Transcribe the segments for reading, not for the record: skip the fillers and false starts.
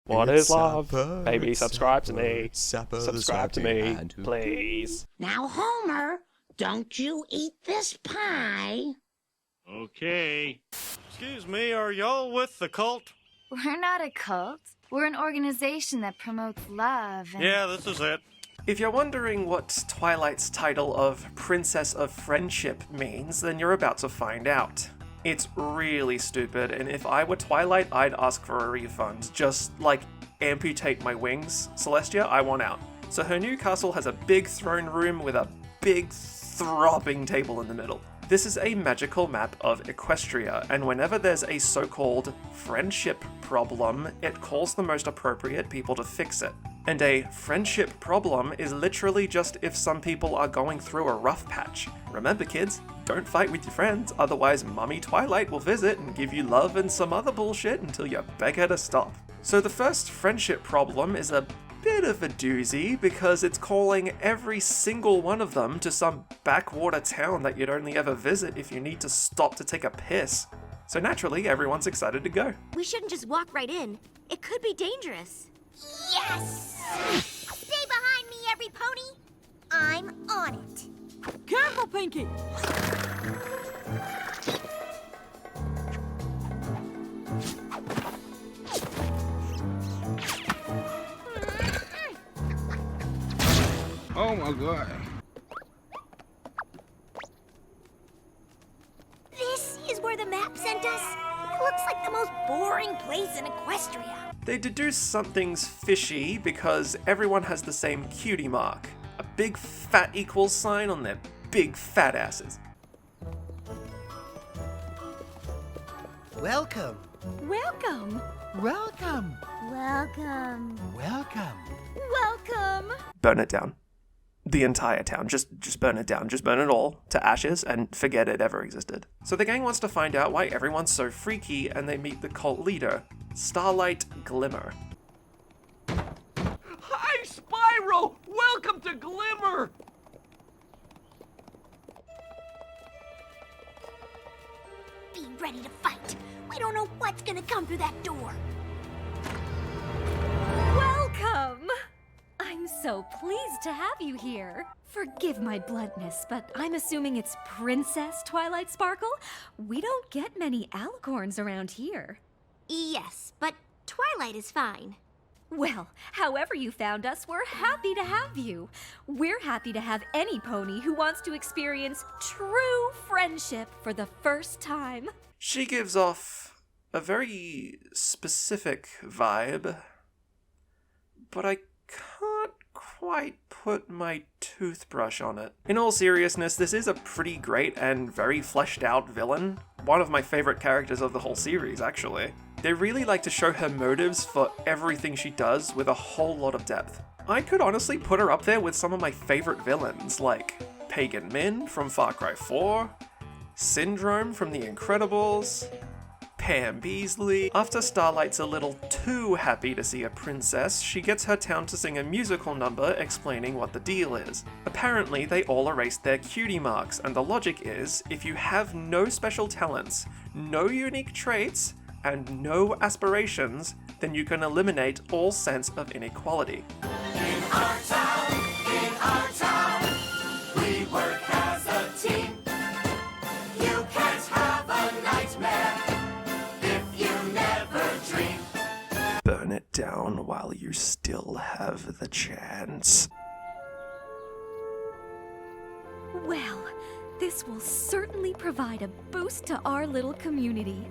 What It's is love? Sapper, Baby, it's subscribe to Sapper, me. Sapper the Subscribe to Sappy me, hand who- please. Now, Homer, don't you eat this pie. Okay. Excuse me, are y'all with the cult? We're not a cult. We're an organization that promotes love and... Yeah, this is it. If you're wondering what Twilight's title of Princess of Friendship means, then you're about to find out. It's really stupid, and if I were Twilight, I'd ask for a refund. Just, like, amputate my wings. Celestia, I want out. So her new castle has a big throne room with a big throbbing table in the middle. This is a magical map of Equestria, and whenever there's a so-called friendship problem, it calls the most appropriate people to fix it. And a friendship problem is literally just if some people are going through a rough patch. Remember kids, don't fight with your friends, otherwise Mummy Twilight will visit and give you love and some other bullshit until you beg her to stop. So the first friendship problem is a bit of a doozy because it's calling every single one of them to some backwater town that you'd only ever visit if you need to stop to take a piss. So naturally, everyone's excited to go. We shouldn't just walk right in. It could be dangerous. Yes! Stay behind me, every pony. I'm on it. Careful, Pinky! Oh my god. This is where the map sent us. Looks like the most boring place in Equestria. They deduce something's fishy because everyone has the same cutie mark. A big fat equals sign on their big fat asses. Welcome. Welcome. Welcome. Welcome. Welcome. Welcome. Burn it down. The entire town. Just burn it down. Just burn it all to ashes and forget it ever existed. So the gang wants to find out why everyone's so freaky and they meet the cult leader, Starlight Glimmer. Hi, Spyro! Welcome to Glimmer! Be ready to fight. We don't know what's gonna come through that door. Welcome! I'm so pleased to have you here. Forgive my bluntness, but I'm assuming it's Princess Twilight Sparkle? We don't get many alicorns around here. Yes, but Twilight is fine. Well, however you found us, we're happy to have you. We're happy to have any pony who wants to experience true friendship for the first time. She gives off a very specific vibe, but I can't quite put my toothbrush on it. In all seriousness, this is a pretty great and very fleshed out villain. One of my favorite characters of the whole series, actually. They really like to show her motives for everything she does with a whole lot of depth. I could honestly put her up there with some of my favorite villains, like Pagan Min from Far Cry 4, Syndrome from The Incredibles, Pam Beasley. After Starlight's a little too happy to see a princess, she gets her town to sing a musical number explaining what the deal is. Apparently, they all erased their cutie marks, and the logic is, if you have no special talents, no unique traits, and no aspirations, then you can eliminate all sense of inequality. In our town, we work as a team. You can't have a nightmare if you never dream. Burn it down while you still have the chance. Well, this will certainly provide a boost to our little community.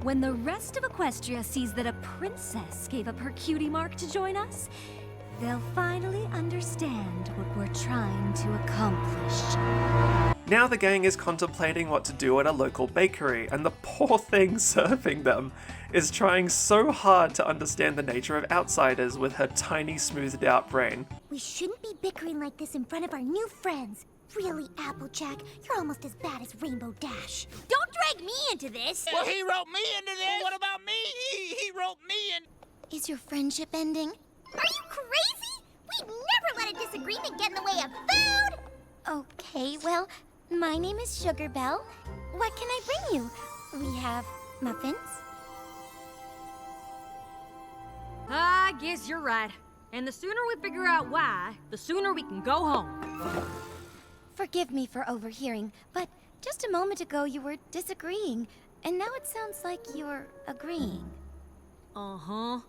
When the rest of Equestria sees that a princess gave up her cutie mark to join us, they'll finally understand what we're trying to accomplish. Now the gang is contemplating what to do at a local bakery, and the poor thing serving them is trying so hard to understand the nature of outsiders with her tiny smoothed out brain. We shouldn't be bickering like this in front of our new friends. Really, Applejack, you're almost as bad as Rainbow Dash. Don't drag me into this! Well, he wrote me into this. What about me? He wrote me in. Is your friendship ending? Are you crazy? We'd never let a disagreement get in the way of food! Okay, well, my name is Sugar Belle. What can I bring you? We have muffins. Ah! I guess you're right. And the sooner we figure out why, the sooner we can go home. Forgive me for overhearing, but just a moment ago you were disagreeing, and now it sounds like you're agreeing. Uh-huh.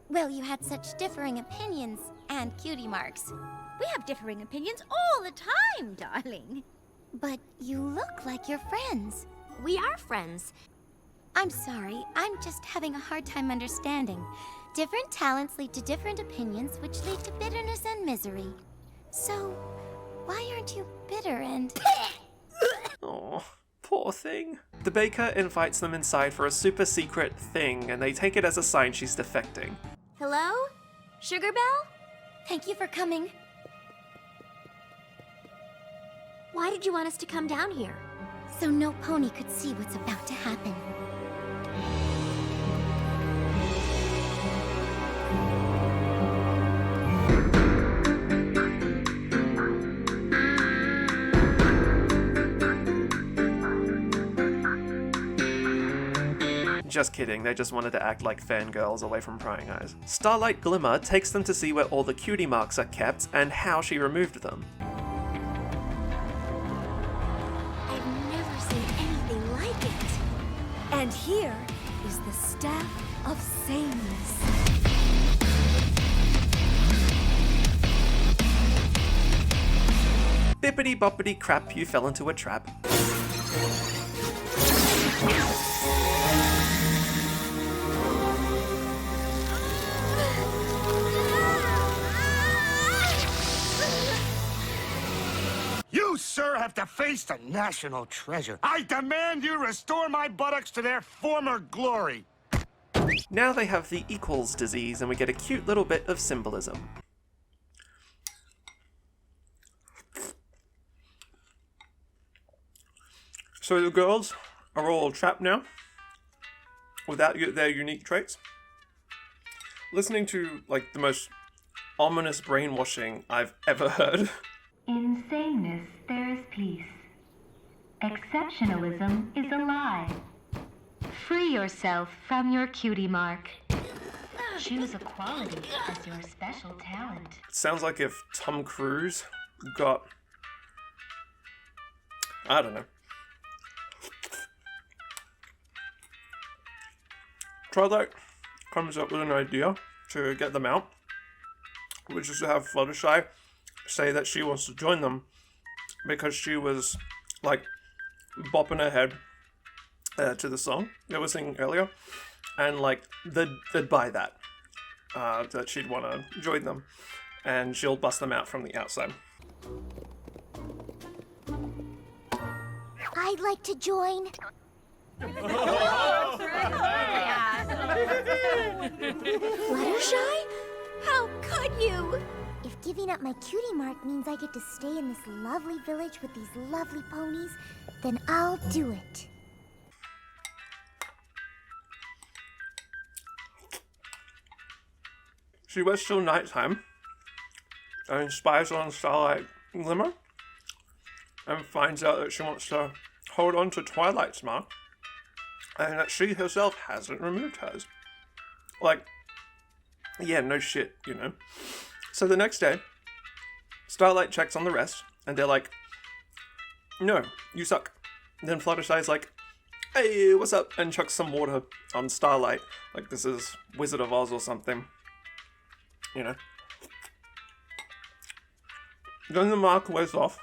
Well, you had such differing opinions and cutie marks. We have differing opinions all the time, darling. But you look like you're friends. We are friends. I'm sorry, I'm just having a hard time understanding. Different talents lead to different opinions, which lead to bitterness and misery. So, why aren't you bitter and... Oh, poor thing. The baker invites them inside for a super secret thing, and they take it as a sign she's defecting. Hello? Sugar Belle? Thank you for coming. Why did you want us to come down here? So no pony could see what's about to happen. Just kidding, they just wanted to act like fangirls away from prying eyes. Starlight Glimmer takes them to see where all the cutie marks are kept and how she removed them. I've never seen anything like it. And here is the Staff of Sameness. Bippity boppity crap, you fell into a trap. You, sir, have defaced a national treasure. I demand you restore my buttocks to their former glory. Now they have the equals disease and we get a cute little bit of symbolism. So the girls are all trapped now, without their unique traits. Listening to, like, the most ominous brainwashing I've ever heard. In sameness, there is peace. Exceptionalism is a lie. Free yourself from your cutie mark. Choose equality as your special talent. It sounds like if Tom Cruise got... I don't know. Twilight comes up with an idea to get them out, which is to have Fluttershy say that she wants to join them because she was, like, bopping her head to the song they were singing earlier, and, like, they'd buy that, that she'd want to join them, and she'll bust them out from the outside. I'd like to join. Fluttershy? How could you? If giving up my cutie mark means I get to stay in this lovely village with these lovely ponies, then I'll do it. She waits till nighttime and spies on Starlight Glimmer and finds out that she wants to hold on to Twilight's mark and that she herself hasn't removed hers. Like, yeah, no shit, you know. So the next day, Starlight checks on the rest and they're like, no, you suck. Then Fluttershy's like, hey, what's up? And chucks some water on Starlight. Like this is Wizard of Oz or something. You know. Then the mark wears off.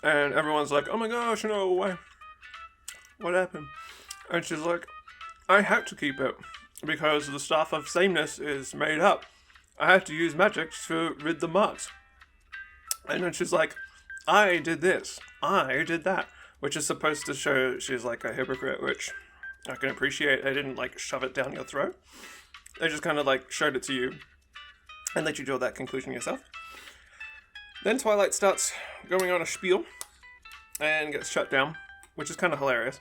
And everyone's like, oh my gosh, no way. What happened? And she's like, I had to keep it. Because the Staff of Sameness is made up. I had to use magic to rid the marks. And then she's like, I did this. I did that. Which is supposed to show she's like a hypocrite, which I can appreciate. They didn't like shove it down your throat. They just kind of like showed it to you and let you draw that conclusion yourself. Then Twilight starts going on a spiel and gets shut down, which is kind of hilarious.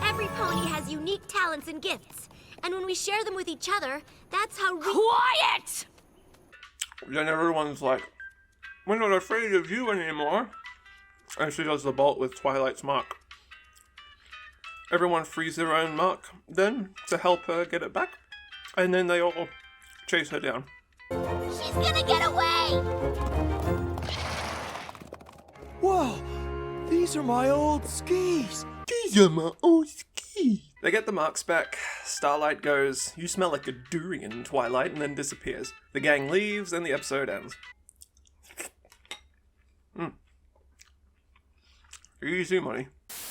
Every pony has unique talents and gifts, and when we share them with each other, that's how Quiet! Then everyone's like, we're not afraid of you anymore. And she does the bolt with Twilight's mark. Everyone frees their own mark then to help her get it back. And then they all chase her down. She's gonna get away! Whoa! These are my old skis! They get the marks back. Starlight goes, "You smell like a durian, Twilight," and then disappears. The gang leaves, and the episode ends. Easy money.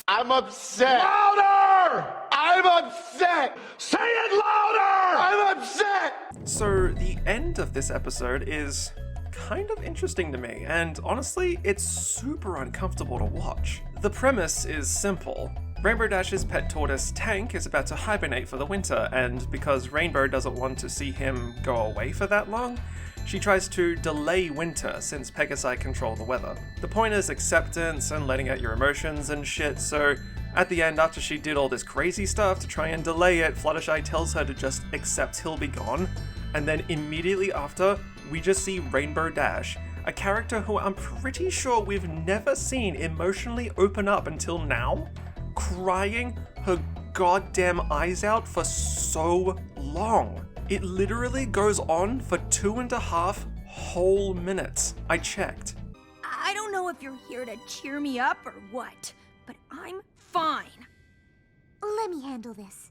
I'm upset. Louder! I'm upset! Say it louder! I'm upset! So the end of this episode is kind of interesting to me, and honestly, it's super uncomfortable to watch. The premise is simple. Rainbow Dash's pet tortoise, Tank, is about to hibernate for the winter, and because Rainbow doesn't want to see him go away for that long, she tries to delay winter since Pegasi control the weather. The point is acceptance and letting out your emotions and shit, so at the end, after she did all this crazy stuff to try and delay it, Fluttershy tells her to just accept he'll be gone, and then immediately after, we just see Rainbow Dash, a character who I'm pretty sure we've never seen emotionally open up until now, crying her goddamn eyes out for so long. It literally goes on for 2.5 whole minutes. I checked. I don't know if you're here to cheer me up or what, but I'm fine. Let me handle this.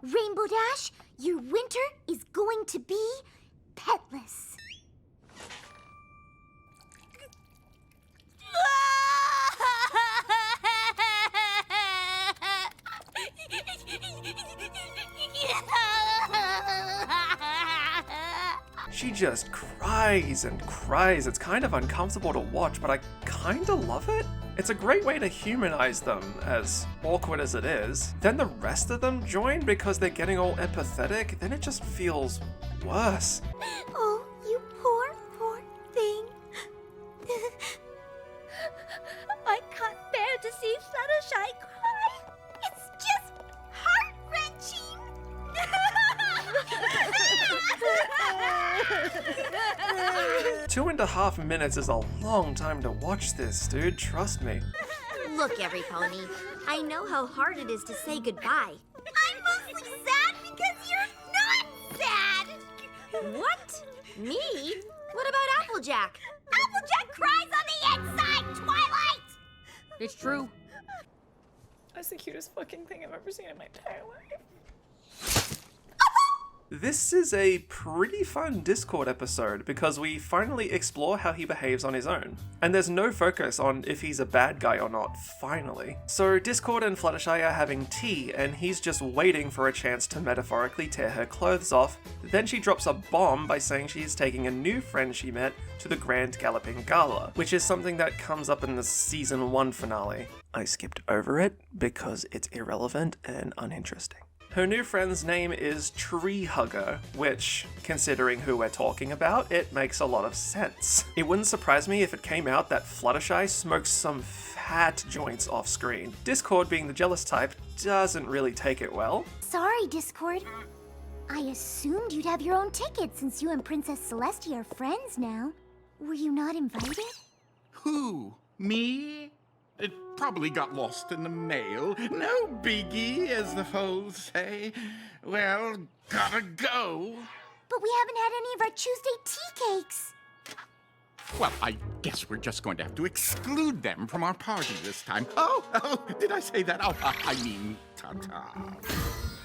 Rainbow Dash, your winter is going to be petless. She just cries and cries. It's kind of uncomfortable to watch, but I kinda love it. It's a great way to humanize them, as awkward as it is. Then the rest of them join because they're getting all empathetic, then it just feels worse. Oh, you poor, poor thing. I can't bear to see Fluttershy cry. It's just heart-wrenching. 2.5 minutes is a long time to watch this, dude. Trust me. Look, every pony, I know how hard it is to say goodbye. I'm mostly sad because you're not sad. What? Me? What about Applejack? Applejack cries on the inside, Twilight! It's true. That's the cutest fucking thing I've ever seen in my entire life. This is a pretty fun Discord episode because we finally explore how he behaves on his own. And there's no focus on if he's a bad guy or not, finally. So Discord and Fluttershy are having tea and he's just waiting for a chance to metaphorically tear her clothes off. Then she drops a bomb by saying she's taking a new friend she met to the Grand Galloping Gala, which is something that comes up in the Season 1 finale. I skipped over it because it's irrelevant and uninteresting. Her new friend's name is Tree Hugger, which, considering who we're talking about, it makes a lot of sense. It wouldn't surprise me if it came out that Fluttershy smokes some fat joints off screen. Discord, being the jealous type, doesn't really take it well. Sorry, Discord. I assumed you'd have your own ticket since you and Princess Celestia are friends now. Were you not invited? Who? Me? It probably got lost in the mail. No biggie, as the folks say. Well, gotta go. But we haven't had any of our Tuesday tea cakes. Well, I guess we're just going to have to exclude them from our party this time. Oh, did I say that? Oh, I mean, ta-ta.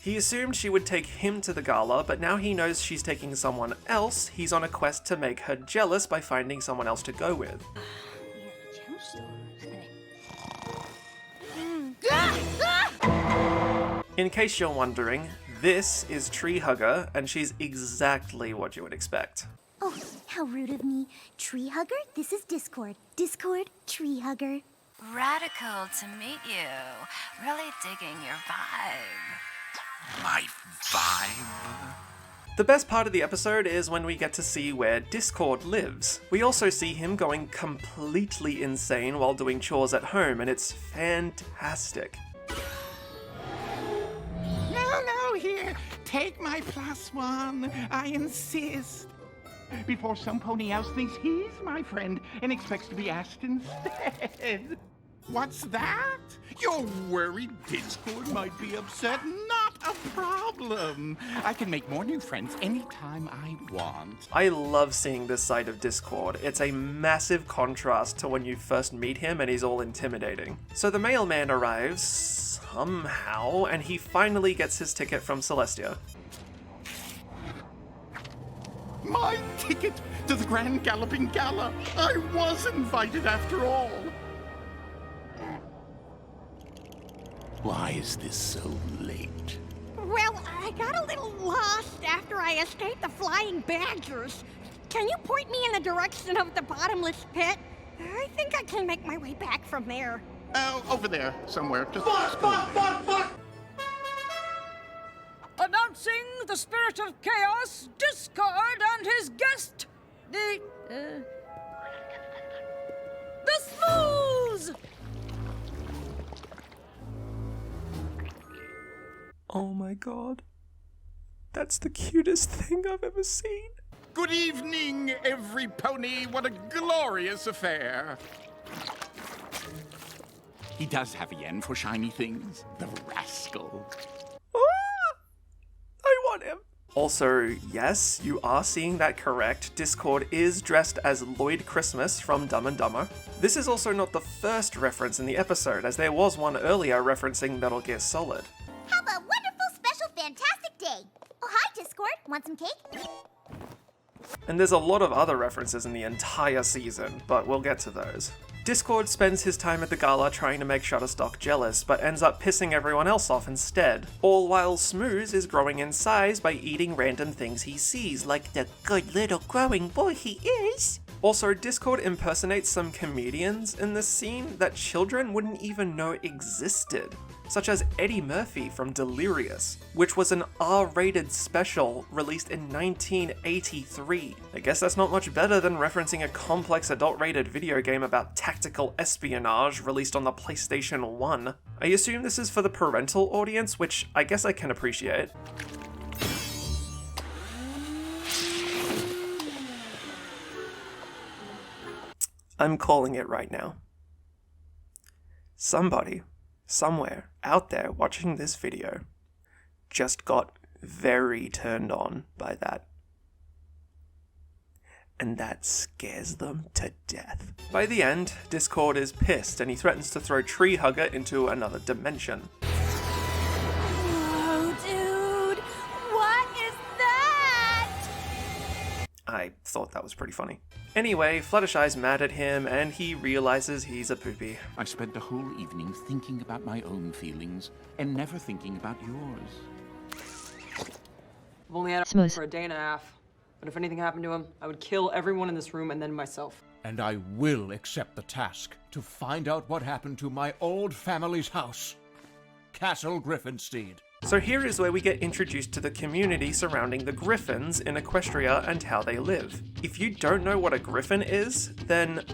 He assumed she would take him to the gala, but now he knows she's taking someone else. He's on a quest to make her jealous by finding someone else to go with. In case you're wondering, this is Tree Hugger, and she's exactly what you would expect. Oh, how rude of me. Tree Hugger, this is Discord. Discord, Tree Hugger. Radical to meet you. Really digging your vibe. My vibe? The best part of the episode is when we get to see where Discord lives. We also see him going completely insane while doing chores at home, and it's fantastic. No, here. Take my +1. I insist. Before some pony else thinks he's my friend and expects to be asked instead. What's that? You're worried Discord might be upset? Not a problem. I can make more new friends anytime I want. I love seeing this side of Discord. It's a massive contrast to when you first meet him and he's all intimidating. So the mailman arrives somehow, and he finally gets his ticket from Celestia. My ticket to the Grand Galloping Gala. I was invited after all. Why is this so late? Well, I got a little lost after I escaped the flying badgers. Can you point me in the direction of the bottomless pit? I think I can make my way back from there. Over there, somewhere. Just Fuck! Announcing the spirit of chaos, Discord and his guest, the Smooze! Oh my god. That's the cutest thing I've ever seen. Good evening, every pony. What a glorious affair. He does have a yen for shiny things. The rascal. I want him. Also, yes, you are seeing that correct. Discord is dressed as Lloyd Christmas from Dumb and Dumber. This is also not the first reference in the episode, as there was one earlier referencing Metal Gear Solid. Have a wonderful, special, fantastic day. Oh, hi, Discord. Want some cake? And there's a lot of other references in the entire season, but we'll get to those. Discord spends his time at the gala trying to make Shutterstock jealous, but ends up pissing everyone else off instead. All while Smooze is growing in size by eating random things he sees, like the good little growing boy he is. Also, Discord impersonates some comedians in this scene that children wouldn't even know existed, such as Eddie Murphy from Delirious, which was an R-rated special released in 1983. I guess that's not much better than referencing a complex adult-rated video game about tactical espionage released on the PlayStation 1. I assume this is for the parental audience, which I guess I can appreciate. I'm calling it right now. Somebody, somewhere out there watching this video, just got very turned on by that. And that scares them to death. By the end, Discord is pissed and he threatens to throw Tree Hugger into another dimension. Oh, dude! What is that? I thought that was pretty funny. Anyway, Fluttershy's mad at him and he realizes he's a poopy. I spent the whole evening thinking about my own feelings and never thinking about yours. I've only had him for a day and a half, but if anything happened to him, I would kill everyone in this room and then myself. And I will accept the task to find out what happened to my old family's house, Castle Griffinstone. So here is where we get introduced to the community surrounding the Griffins in Equestria and how they live. If you don't know what a Griffin is, then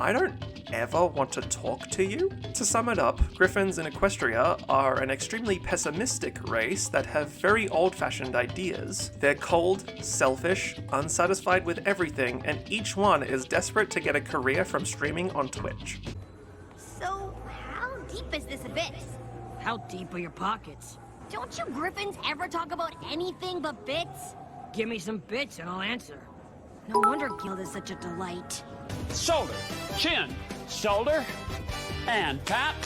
I don't ever want to talk to you. To sum it up, Griffins in Equestria are an extremely pessimistic race that have very old-fashioned ideas. They're cold, selfish, unsatisfied with everything, and each one is desperate to get a career from streaming on Twitch. So, how deep is this abyss? How deep are your pockets? Don't you Griffins ever talk about anything but bits? Give me some bits and I'll answer. No wonder Guild is such a delight. Shoulder, chin, shoulder, and tap.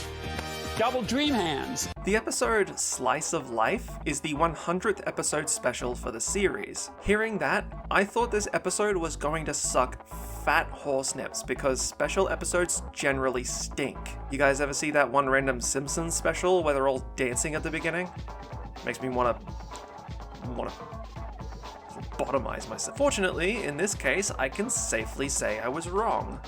Double dream hands. The episode Slice of Life is the 100th episode special for the series. Hearing that, I thought this episode was going to suck fat horse-nips because special episodes generally stink. You guys ever see that one random Simpsons special where they're all dancing at the beginning? Makes me wanna lobotomize myself. Fortunately, in this case, I can safely say I was wrong.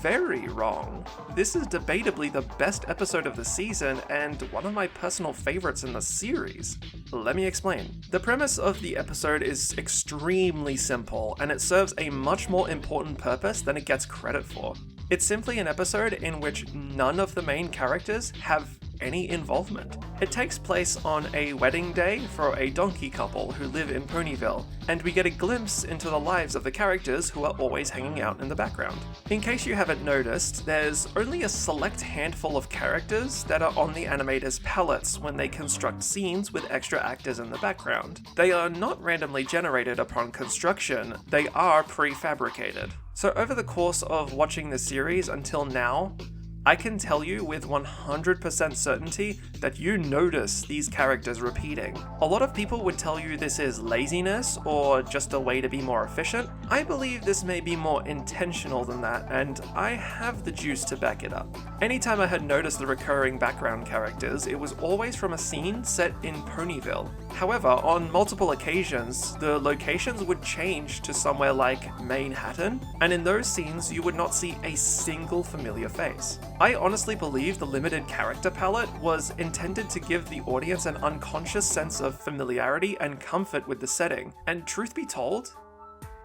Very wrong. This is debatably the best episode of the season and one of my personal favorites in the series. Let me explain. The premise of the episode is extremely simple and it serves a much more important purpose than it gets credit for. It's simply an episode in which none of the main characters have any involvement. It takes place on a wedding day for a donkey couple who live in Ponyville, and we get a glimpse into the lives of the characters who are always hanging out in the background. In case you haven't noticed, there's only a select handful of characters that are on the animator's palettes when they construct scenes with extra actors in the background. They are not randomly generated upon construction, they are prefabricated. So over the course of watching the series until now, I can tell you with 100% certainty that you notice these characters repeating. A lot of people would tell you this is laziness or just a way to be more efficient. I believe this may be more intentional than that, and I have the juice to back it up. Anytime I had noticed the recurring background characters, it was always from a scene set in Ponyville. However, on multiple occasions, the locations would change to somewhere like Manhattan, and in those scenes you would not see a single familiar face. I honestly believe the limited character palette was intended to give the audience an unconscious sense of familiarity and comfort with the setting, and truth be told,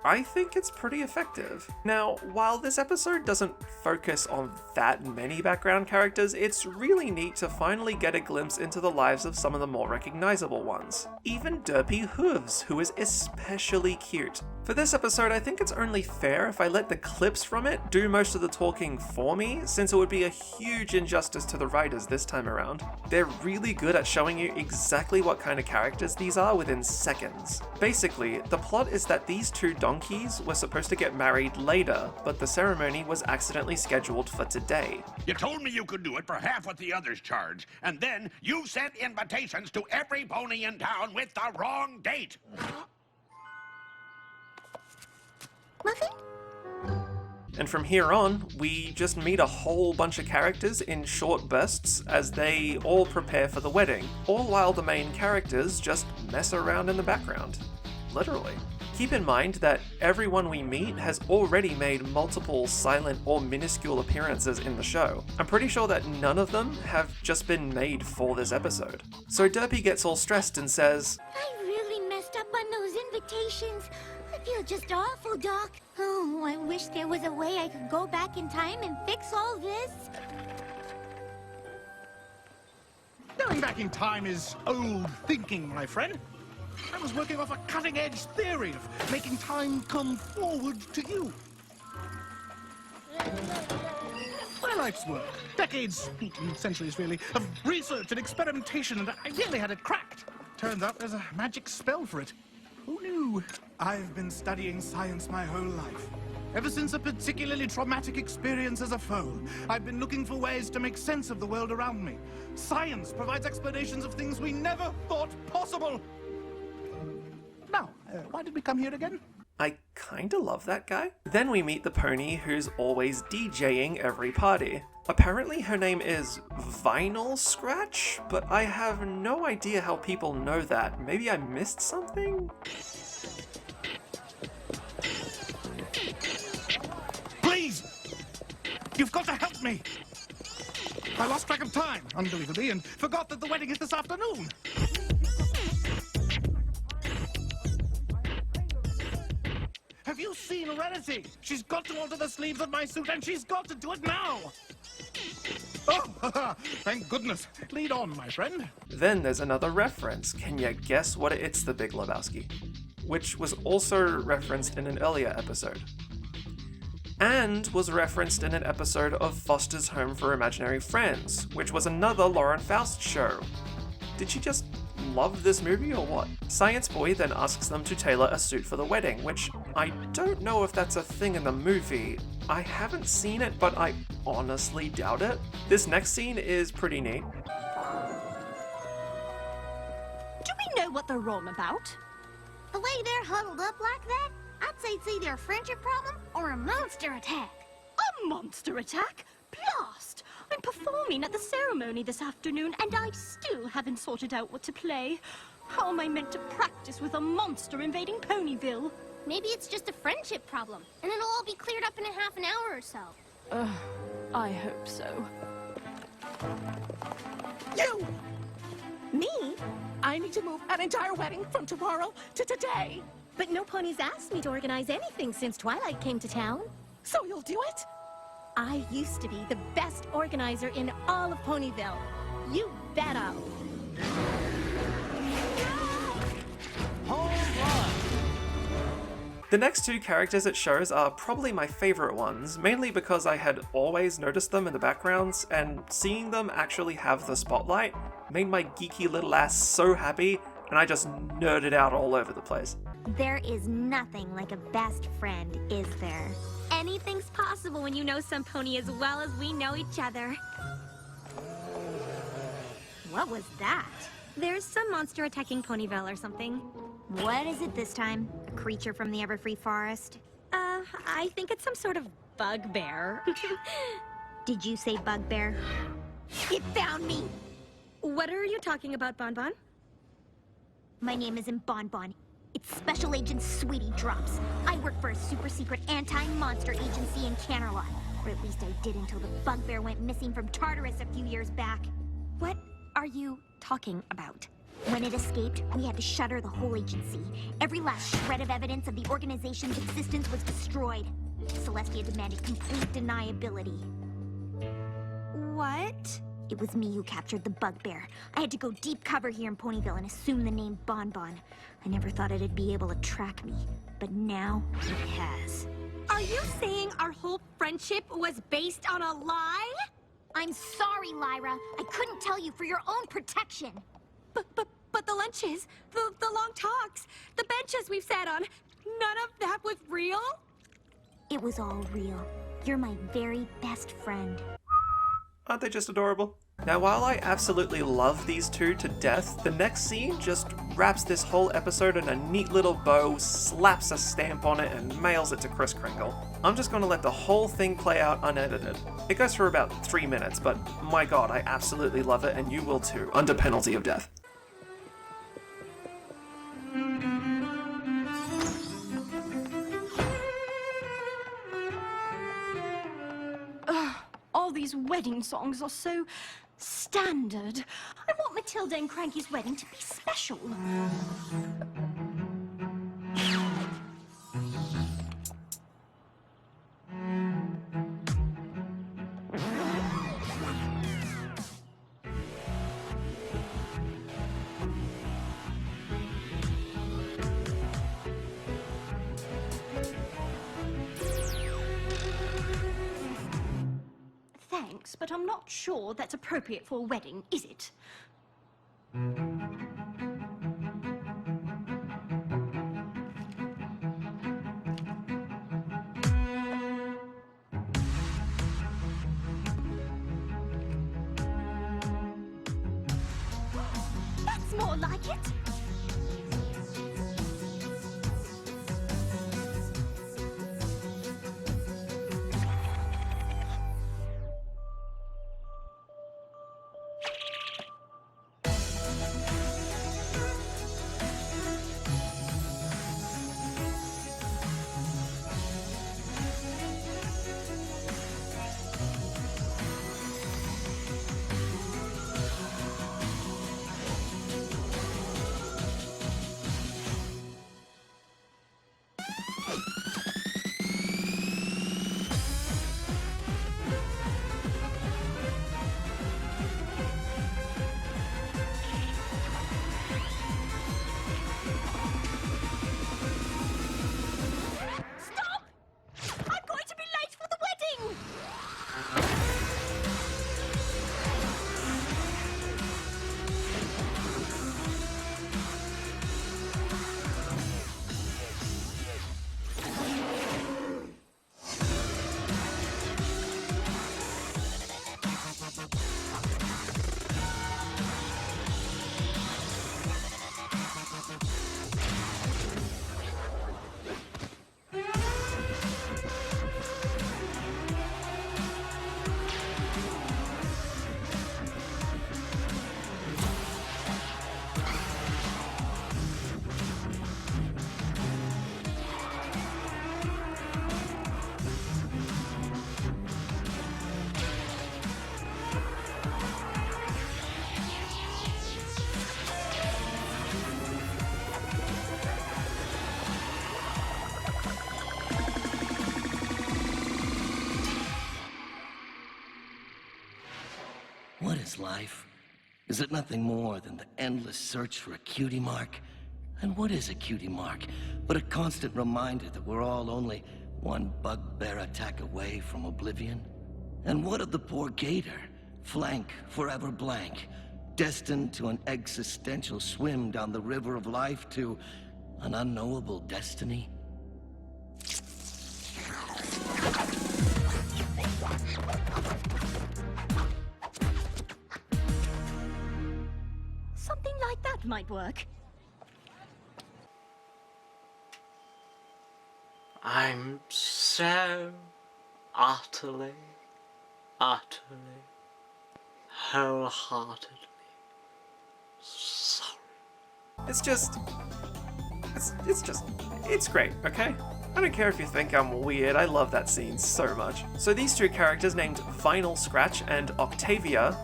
I think it's pretty effective. Now, while this episode doesn't focus on that many background characters, it's really neat to finally get a glimpse into the lives of some of the more recognizable ones. Even Derpy Hooves, who is especially cute. For this episode, I think it's only fair if I let the clips from it do most of the talking for me, since it would be a huge injustice to the writers this time around. They're really good at showing you exactly what kind of characters these are within seconds. Basically, the plot is that these two donkeys were supposed to get married later, but the ceremony was accidentally scheduled for today. You told me you could do it for half what the others charge, and then you sent invitations to every pony in town with the wrong date. Muffin? And from here on, we just meet a whole bunch of characters in short bursts as they all prepare for the wedding, all while the main characters just mess around in the background. Literally. Keep in mind that everyone we meet has already made multiple silent or minuscule appearances in the show. I'm pretty sure that none of them have just been made for this episode. So Derpy gets all stressed and says, I really messed up on those invitations. I feel just awful, Doc. Oh, I wish there was a way I could go back in time and fix all this. Going back in time is old thinking, my friend. I was working off a cutting-edge theory of making time come forward to you. My life's work, decades, centuries really, of research and experimentation, and I nearly had it cracked. Turns out there's a magic spell for it. Who knew? I've been studying science my whole life. Ever since a particularly traumatic experience as a foal, I've been looking for ways to make sense of the world around me. Science provides explanations of things we never thought possible. Now, why did we come here again? I kinda love that guy. Then we meet the pony who's always DJing every party. Apparently her name is Vinyl Scratch, but I have no idea how people know that. Maybe I missed something? Please! You've got to help me! I lost track of time, unbelievably, and forgot that the wedding is this afternoon. Have you seen Rarity? She's got to alter the sleeves of my suit, and she's got to do it now! Oh, thank goodness. Lead on, my friend. Then there's another reference. Can you guess what it's The Big Lebowski? Which was also referenced in an earlier episode. And was referenced in an episode of Foster's Home for Imaginary Friends, which was another Lauren Faust show. Did she just love this movie or what? Science Boy then asks them to tailor a suit for the wedding, which I don't know if that's a thing in the movie. I haven't seen it, but I honestly doubt it. This next scene is pretty neat. Do we know what they're wrong about? The way they're huddled up like that, I'd say it's either a friendship problem or a monster attack. A monster attack? Blast! I'm performing at the ceremony this afternoon, and I still haven't sorted out what to play. How am I meant to practice with a monster invading Ponyville? Maybe it's just a friendship problem, and it'll all be cleared up in a half an hour or so. I hope so. You! Me? I need to move an entire wedding from tomorrow to today. But no pony's asked me to organize anything since Twilight came to town. So you'll do it? I used to be the best organizer in all of Ponyville. You better. The next two characters it shows are probably my favorite ones, mainly because I had always noticed them in the backgrounds, and seeing them actually have the spotlight made my geeky little ass so happy, and I just nerded out all over the place. There is nothing like a best friend, is there? Anything's possible when you know some pony as well as we know each other. What was that? There's some monster attacking Ponyville or something. What is it this time? A creature from the Everfree Forest? I think it's some sort of bugbear. Did you say bugbear? It found me! What are you talking about, Bonbon? My name isn't Bonbon. It's Special Agent Sweetie Drops. I work for a super secret anti-monster agency in Canterlot. Or at least I did until the bugbear went missing from Tartarus a few years back. What are you talking about? When it escaped, we had to shutter the whole agency. Every last shred of evidence of the organization's existence was destroyed. Celestia demanded complete deniability. What? It was me who captured the bugbear. I had to go deep cover here in Ponyville and assume the name Bonbon. I never thought it'd be able to track me, but now it has. Are you saying our whole friendship was based on a lie? I'm sorry, Lyra. I couldn't tell you for your own protection. But the lunches, the long talks, the benches we've sat on, none of that was real? It was all real. You're my very best friend. Aren't they just adorable? Now, while I absolutely love these two to death, the next scene just wraps this whole episode in a neat little bow, slaps a stamp on it, and mails it to Kris Kringle. I'm just gonna let the whole thing play out unedited. It goes for about 3 minutes, but my god, I absolutely love it, and you will too, under penalty of death. All these wedding songs are so standard. I want Matilda and Cranky's wedding to be special. Thanks, but I'm not sure that's appropriate for a wedding, is it? That's more like it! What is life? Is it nothing more than the endless search for a cutie mark? And what is a cutie mark but a constant reminder that we're all only one bugbear attack away from oblivion? And what of the poor gator, flank forever blank, destined to an existential swim down the river of life to an unknowable destiny? Something like that might work. I'm so utterly, wholeheartedly sorry. It's great, okay? I don't care if you think I'm weird, I love that scene so much. So these two characters named Vinyl Scratch and Octavia,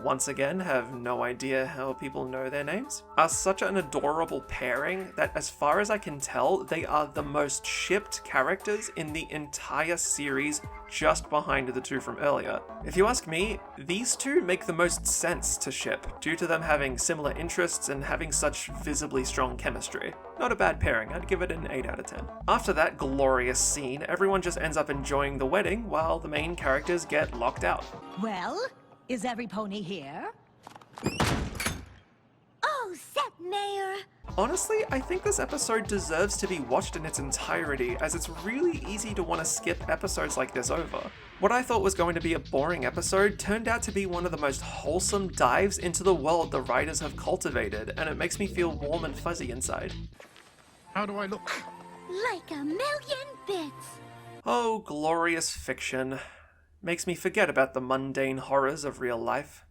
once again have no idea how people know their names, are such an adorable pairing that as far as I can tell, they are the most shipped characters in the entire series, just behind the two from earlier. If you ask me, these two make the most sense to ship, due to them having similar interests and having such visibly strong chemistry. Not a bad pairing, I'd give it an 8 out of 10. After that glorious scene, everyone just ends up enjoying the wedding while the main characters get locked out. Well, is every pony here? Oh, Set Mayor! Honestly, I think this episode deserves to be watched in its entirety, as it's really easy to want to skip episodes like this over. What I thought was going to be a boring episode turned out to be one of the most wholesome dives into the world the writers have cultivated, and it makes me feel warm and fuzzy inside. How do I look? Like a million bits! Oh, glorious fiction. Makes me forget about the mundane horrors of real life.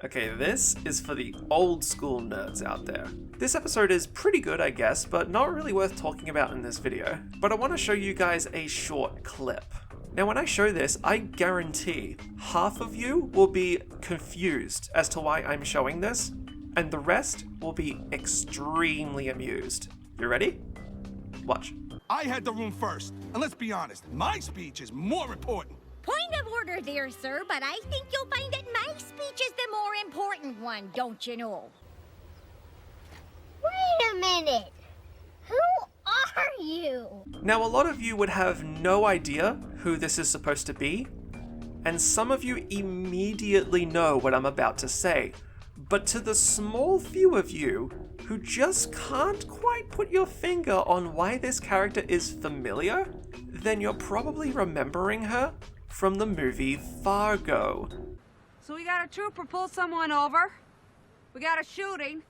Okay, this is for the old school nerds out there. This episode is pretty good, I guess, but not really worth talking about in this video. But I want to show you guys a short clip. Now when I show this, I guarantee half of you will be confused as to why I'm showing this, and the rest will be extremely amused. You ready? Watch. I had the room first, and let's be honest, my speech is more important. Point of order there, sir, but I think you'll find that my speech is the more important one, don't you know? Wait a minute! Who are you? Now a lot of you would have no idea who this is supposed to be, and some of you immediately know what I'm about to say. But to the small few of you who just can't quite put your finger on why this character is familiar, then you're probably remembering her from the movie Fargo. So we got a trooper pull someone over. We got a shooting.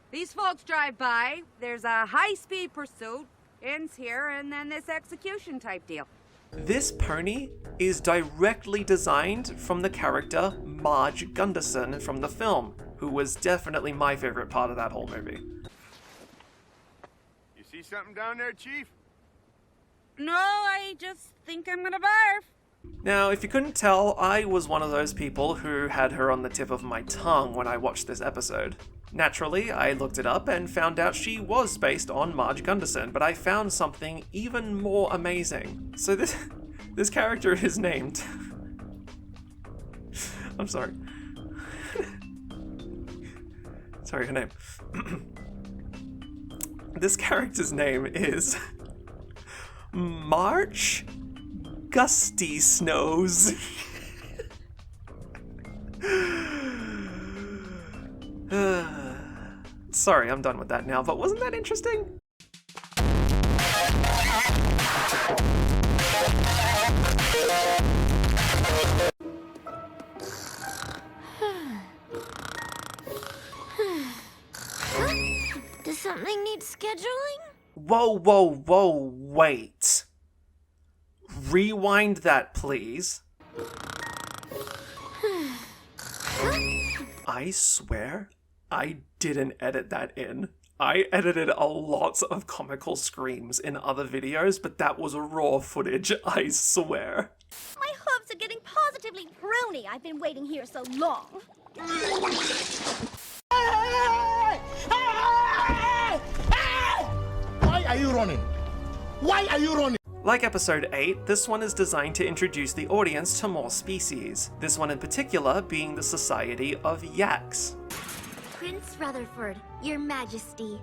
These folks drive by. There's a high-speed pursuit. Ends here, and then this execution type deal. This pony is directly designed from the character Marge Gunderson from the film, who was definitely my favorite part of that whole movie. You see something down there, Chief? No, I just think I'm gonna barf. Now, if you couldn't tell, I was one of those people who had her on the tip of my tongue when I watched this episode. Naturally, I looked it up and found out she was based on Marge Gunderson, but I found something even more amazing. So this character is named... I'm sorry. Sorry, her name. This character's name is... March Gusty Snows. Sorry, I'm done with that now, but wasn't that interesting? Does something need scheduling? Whoa, wait. Rewind that, please. I swear I didn't edit that in. I edited a lot of comical screams in other videos, but that was raw footage, I swear. My hooves are getting positively pruny. I've been waiting here so long. Why are you running? Why are you running? Like episode 8, this one is designed to introduce the audience to more species, this one in particular being the Society of Yaks. Prince Rutherford, Your Majesty.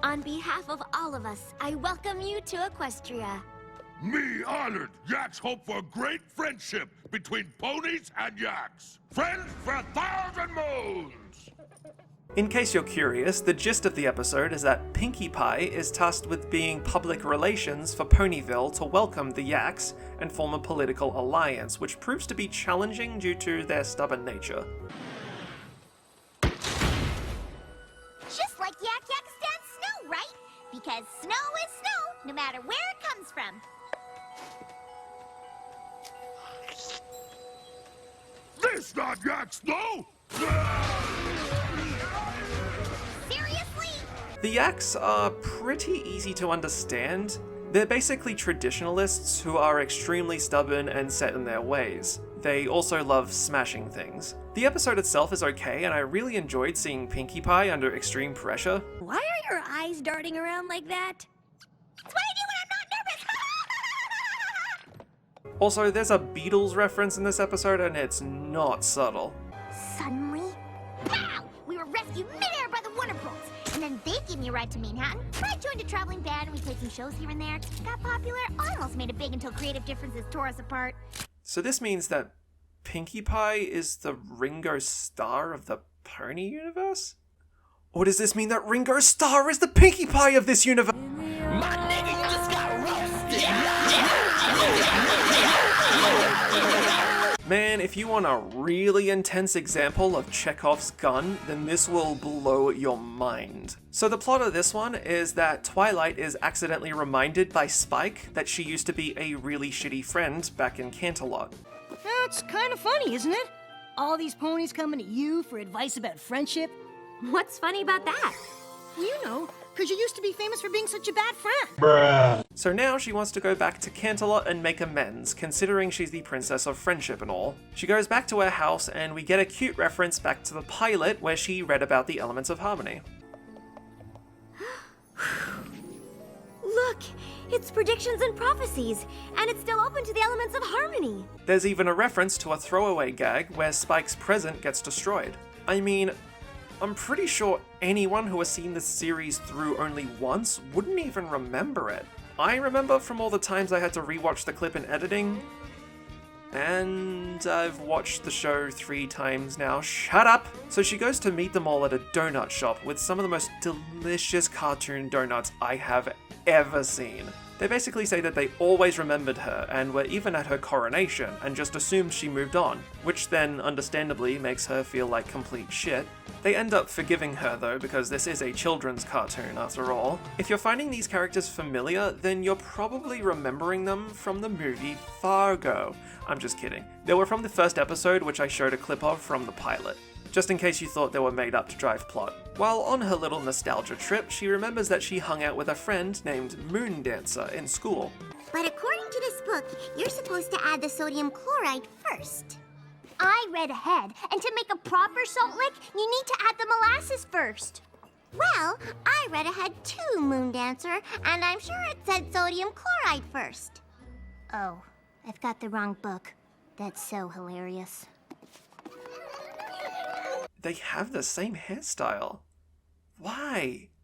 On behalf of all of us, I welcome you to Equestria. Me honored. Yaks hope for great friendship between ponies and yaks. Friends for 1,000 moons! In case you're curious, the gist of the episode is that Pinkie Pie is tasked with being public relations for Ponyville to welcome the Yaks and form a political alliance, which proves to be challenging due to their stubborn nature. Just like Yak Yak stands snow, right? Because snow is snow, no matter where it comes from. This not yak snow! Seriously? The Yaks are pretty easy to understand. They're basically traditionalists who are extremely stubborn and set in their ways. They also love smashing things. The episode itself is okay, and I really enjoyed seeing Pinkie Pie under extreme pressure. Why are your eyes darting around like that? That's what I do when I'm not nervous! Also, there's a Beatles reference in this episode, and it's not subtle. Suddenly, pow! We were rescued midair by the Wonder Bros, and then they gave me a ride to Manhattan. I joined a traveling band, and we played some shows here and there. Got popular, almost made it big until creative differences tore us apart. So this means that Pinkie Pie is the Ringo Starr of the Pony universe? Or does this mean that Ringo Starr is the Pinkie Pie of this universe? My nigga, you just got roasted! Man, if you want a really intense example of Chekhov's gun, then this will blow your mind. So the plot of this one is that Twilight is accidentally reminded by Spike that she used to be a really shitty friend back in Canterlot. That's kind of funny, isn't it? All these ponies coming to you for advice about friendship. What's funny about that? You know, because you used to be famous for being such a bad friend. Bruh. So now she wants to go back to Canterlot and make amends, considering she's the princess of friendship and all. She goes back to her house and we get a cute reference back to the pilot where she read about the elements of harmony. Look, it's predictions and prophecies, and it's still open to the elements of harmony. There's even a reference to a throwaway gag where Spike's present gets destroyed. I mean, I'm pretty sure anyone who has seen this series through only once wouldn't even remember it. I remember from all the times I had to rewatch the clip in editing, and I've watched the show 3 times now. Shut up! So she goes to meet them all at a donut shop with some of the most delicious cartoon donuts I have ever seen. They basically say that they always remembered her and were even at her coronation and just assumed she moved on, which then understandably makes her feel like complete shit. They end up forgiving her though, because this is a children's cartoon after all. If you're finding these characters familiar, then you're probably remembering them from the movie Fargo. I'm just kidding. They were from the first episode, which I showed a clip of from the pilot, just in case you thought they were made up to drive plot. While on her little nostalgia trip, she remembers that she hung out with a friend named Moon Dancer in school. But according to this book, you're supposed to add the sodium chloride first. I read ahead, and to make a proper salt lick, you need to add the molasses first. Well, I read ahead too, Moon Dancer, and I'm sure it said sodium chloride first. Oh, I've got the wrong book. That's so hilarious. They have the same hairstyle. Why?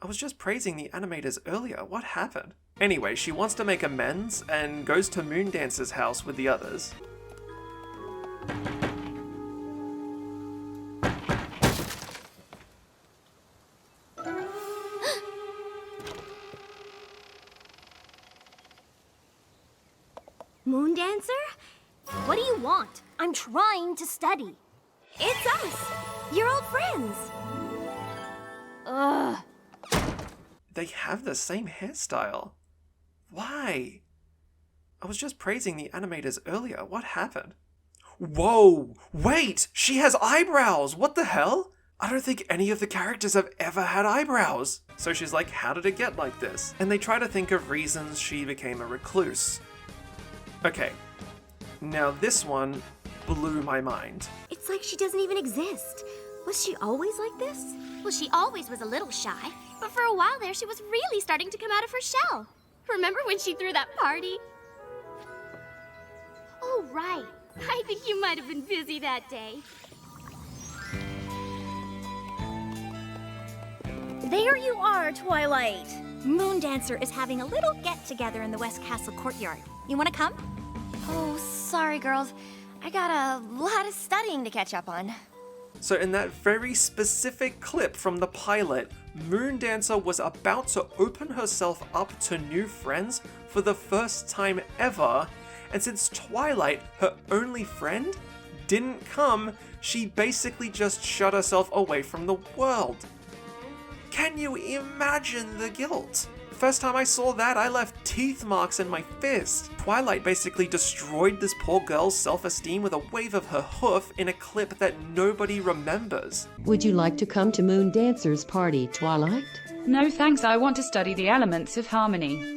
I was just praising the animators earlier. What happened? Anyway, she wants to make amends and goes to Moon Dancer's house with the others. Moon Dancer? What do you want? I'm trying to study. It's us, your old friends. Ugh. They have the same hairstyle. Why? I was just praising the animators earlier. What happened? Whoa! Wait! She has eyebrows! What the hell? I don't think any of the characters have ever had eyebrows. So she's like, how did it get like this? And they try to think of reasons she became a recluse. Okay. Now this one blew my mind. It's like she doesn't even exist. Was she always like this? Well, she always was a little shy, but for a while there, she was really starting to come out of her shell. Remember when she threw that party? Oh, right. I think you might have been busy that day. There you are, Twilight. Moondancer is having a little get-together in the West Castle courtyard. You want to come? Oh, sorry, girls. I got a lot of studying to catch up on. So in that very specific clip from the pilot, Moondancer was about to open herself up to new friends for the first time ever, and since Twilight, her only friend, didn't come, she basically just shut herself away from the world. Can you imagine the guilt? First time I saw that, I left teeth marks in my fist. Twilight basically destroyed this poor girl's self-esteem with a wave of her hoof in a clip that nobody remembers. Would you like to come to Moondancer's party, Twilight? No thanks, I want to study the elements of harmony.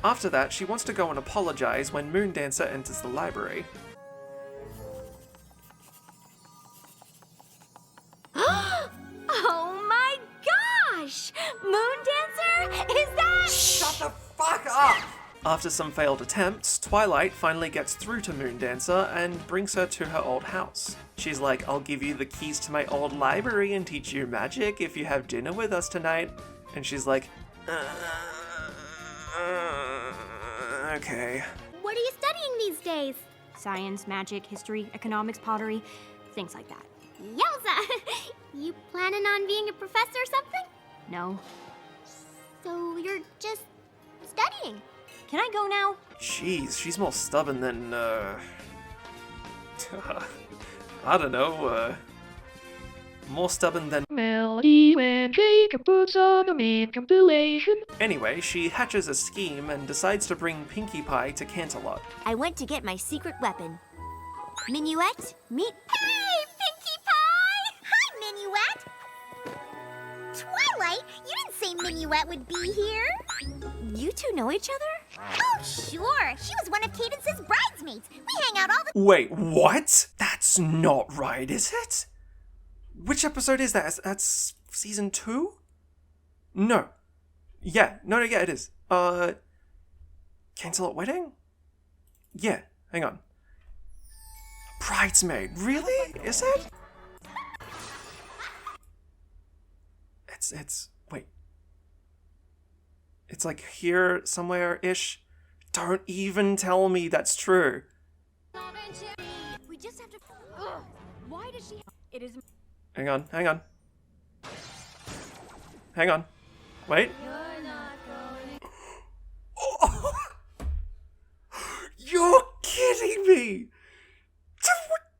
After that, she wants to go and apologize when Moondancer enters the library. Oh my gosh! Moondancer? Is that... Shut the fuck up! After some failed attempts, Twilight finally gets through to Moondancer and brings her to her old house. She's like, I'll give you the keys to my old library and teach you magic if you have dinner with us tonight. And she's like, okay. What are you studying these days? Science, magic, history, economics, pottery, things like that. Yowza! You planning on being a professor or something? No. So you're just studying? Can I go now? Jeez, she's more stubborn than, I don't know, more stubborn than Melody when Jacob puts on a mean compilation. Anyway, she hatches a scheme and decides to bring Pinkie Pie to Canterlot. I went to get my secret weapon. Minuet, meet... Hey, Pinkie Pie! Hi, Minuet! Twilight, you didn't say Minuet would be here. You two know each other? Oh, sure. She was one of Cadence's bridesmaids. We hang out all the... Wait, what? That's not right, is it? Which episode is that? That's season 2? No. Yeah, yeah, it is. Canterlot Wedding? Yeah, hang on. Bridesmaid, really? Is it? Wait. It's like here somewhere-ish. Don't even tell me that's true. We just have to... Ugh. Why does she... It is... Hang on. Hang on. Wait. Oh. You're kidding me!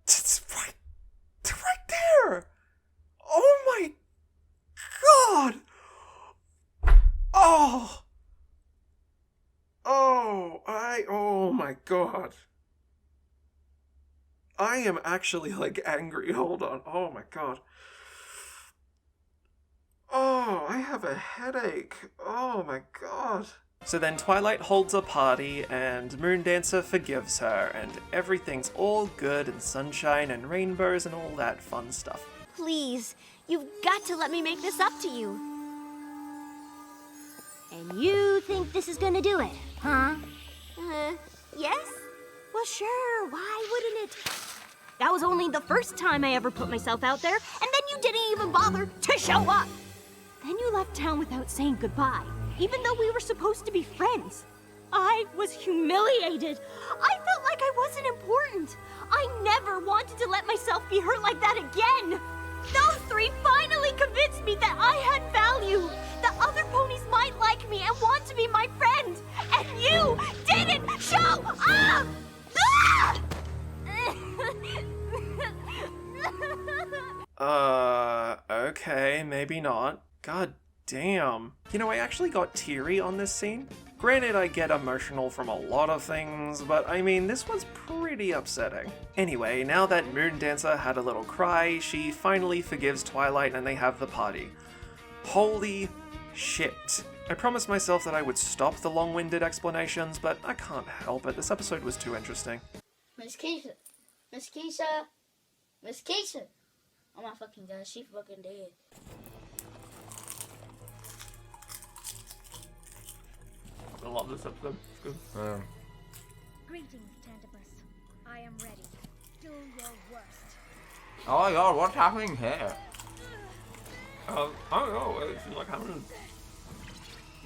It's right there! Oh my god! Oh my god. I am actually, like, angry. Hold on. Oh my god. Oh, I have a headache. Oh my god. So then Twilight holds a party, and Moondancer forgives her, and everything's all good and sunshine and rainbows and all that fun stuff. Please, you've got to let me make this up to you. And you think this is gonna do it, huh? Yes? Well, sure, why wouldn't it? That was only the first time I ever put myself out there, and then you didn't even bother to show up! Then you left town without saying goodbye, even though we were supposed to be friends. I was humiliated. I felt like I wasn't important. I never wanted to let myself be hurt like that again. Those three finally convinced me that I had value, that other ponies might like me and want to be my friend, and you didn't show up! Ah! Okay, maybe not. God damn. You know, I actually got teary on this scene. Granted, I get emotional from a lot of things, but I mean, this was pretty upsetting. Anyway, now that Moondancer had a little cry, she finally forgives Twilight and they have the party. Holy shit. I promised myself that I would stop the long-winded explanations, but I can't help it. This episode was too interesting. Miss Keisha. Miss Keisha. Miss Keisha. Oh my fucking god, she fucking dead. I love this episode. It's good. Greetings, Tantibus. I am ready. Do your worst. Oh my god, what's happening here? I don't know. It's like having.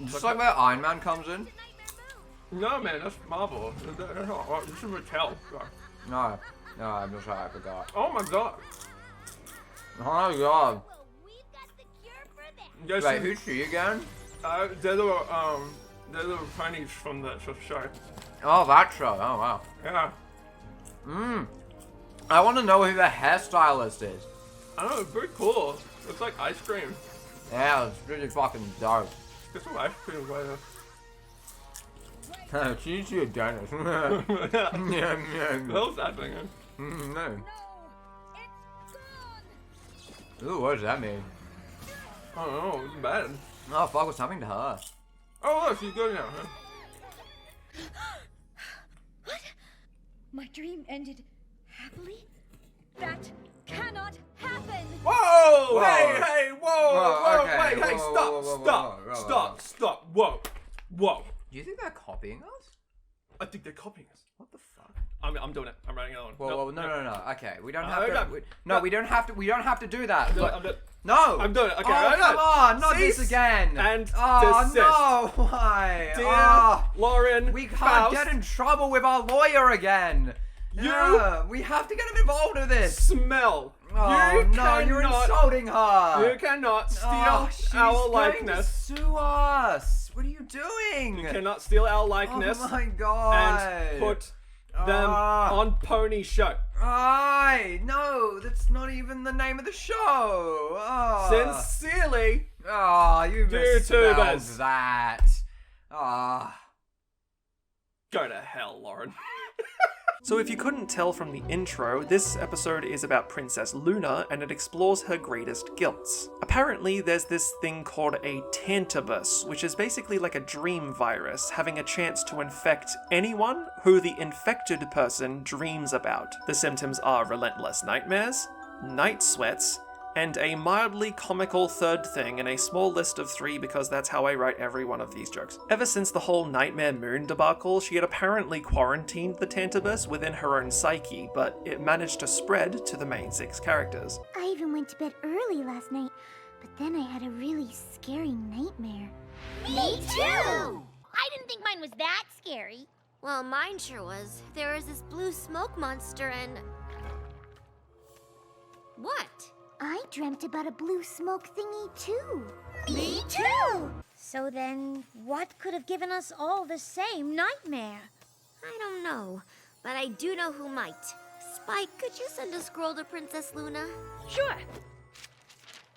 Just like where Iron Man comes in? No, man, that's Marvel. That's not, this is Mattel. No, I'm just I forgot. Oh my god. Oh my god. Yes, Wait, who's she again? They're the ponies from the show. Oh, that show. Oh wow. Yeah. I want to know who the hairstylist is. I don't know, it's very cool. It's like ice cream. Yeah, it's really fucking dope. Get some ice cream later. She's your dentist. What else happening? No. Ooh, what does that mean? I don't know, it's bad. Oh fuck, what's happening to her? Oh look, she's good now, huh? What? My dream ended happily? That cannot happen! Whoa! Whoa. Hey! Whoa! Okay. Wait! Hey! Stop! Whoa! Do you think they're copying us? I think they're copying us. What the fuck? I'm doing it. I'm writing it on. Whoa, no. Okay, we don't have no, to. We don't have to. We don't have to do that. I'm doing it. No. I'm doing it. Okay. Oh, come on! Not Cease this again. And desist. desist. No! Why? Dear Lauren, we can't Faust, get in trouble with our lawyer again. We have to get him involved with this. Smell. Oh no! You're insulting her. You cannot steal she's our going likeness. To sue us. What are you doing? You cannot steal our likeness. Oh my god! And put them on Pony Show. No, that's not even the name of the show. Sincerely, you misspelled YouTubers. that. Go to hell, Lauren. So if you couldn't tell from the intro, this episode is about Princess Luna, and it explores her greatest guilts. Apparently, there's this thing called a Tantibus, which is basically like a dream virus, having a chance to infect anyone who the infected person dreams about. The symptoms are relentless nightmares, night sweats, and a mildly comical third thing in a small list of 3 because that's how I write every one of these jokes. Ever since the whole Nightmare Moon debacle, she had apparently quarantined the Tantibus within her own psyche, but it managed to spread to the main 6 characters. I even went to bed early last night, but then I had a really scary nightmare. Me too! I didn't think mine was that scary. Well, mine sure was. There was this blue smoke monster and... What? I dreamt about a blue smoke thingy too. Me too! So then, what could have given us all the same nightmare? I don't know, but I do know who might. Spike, could you send a scroll to Princess Luna? Sure.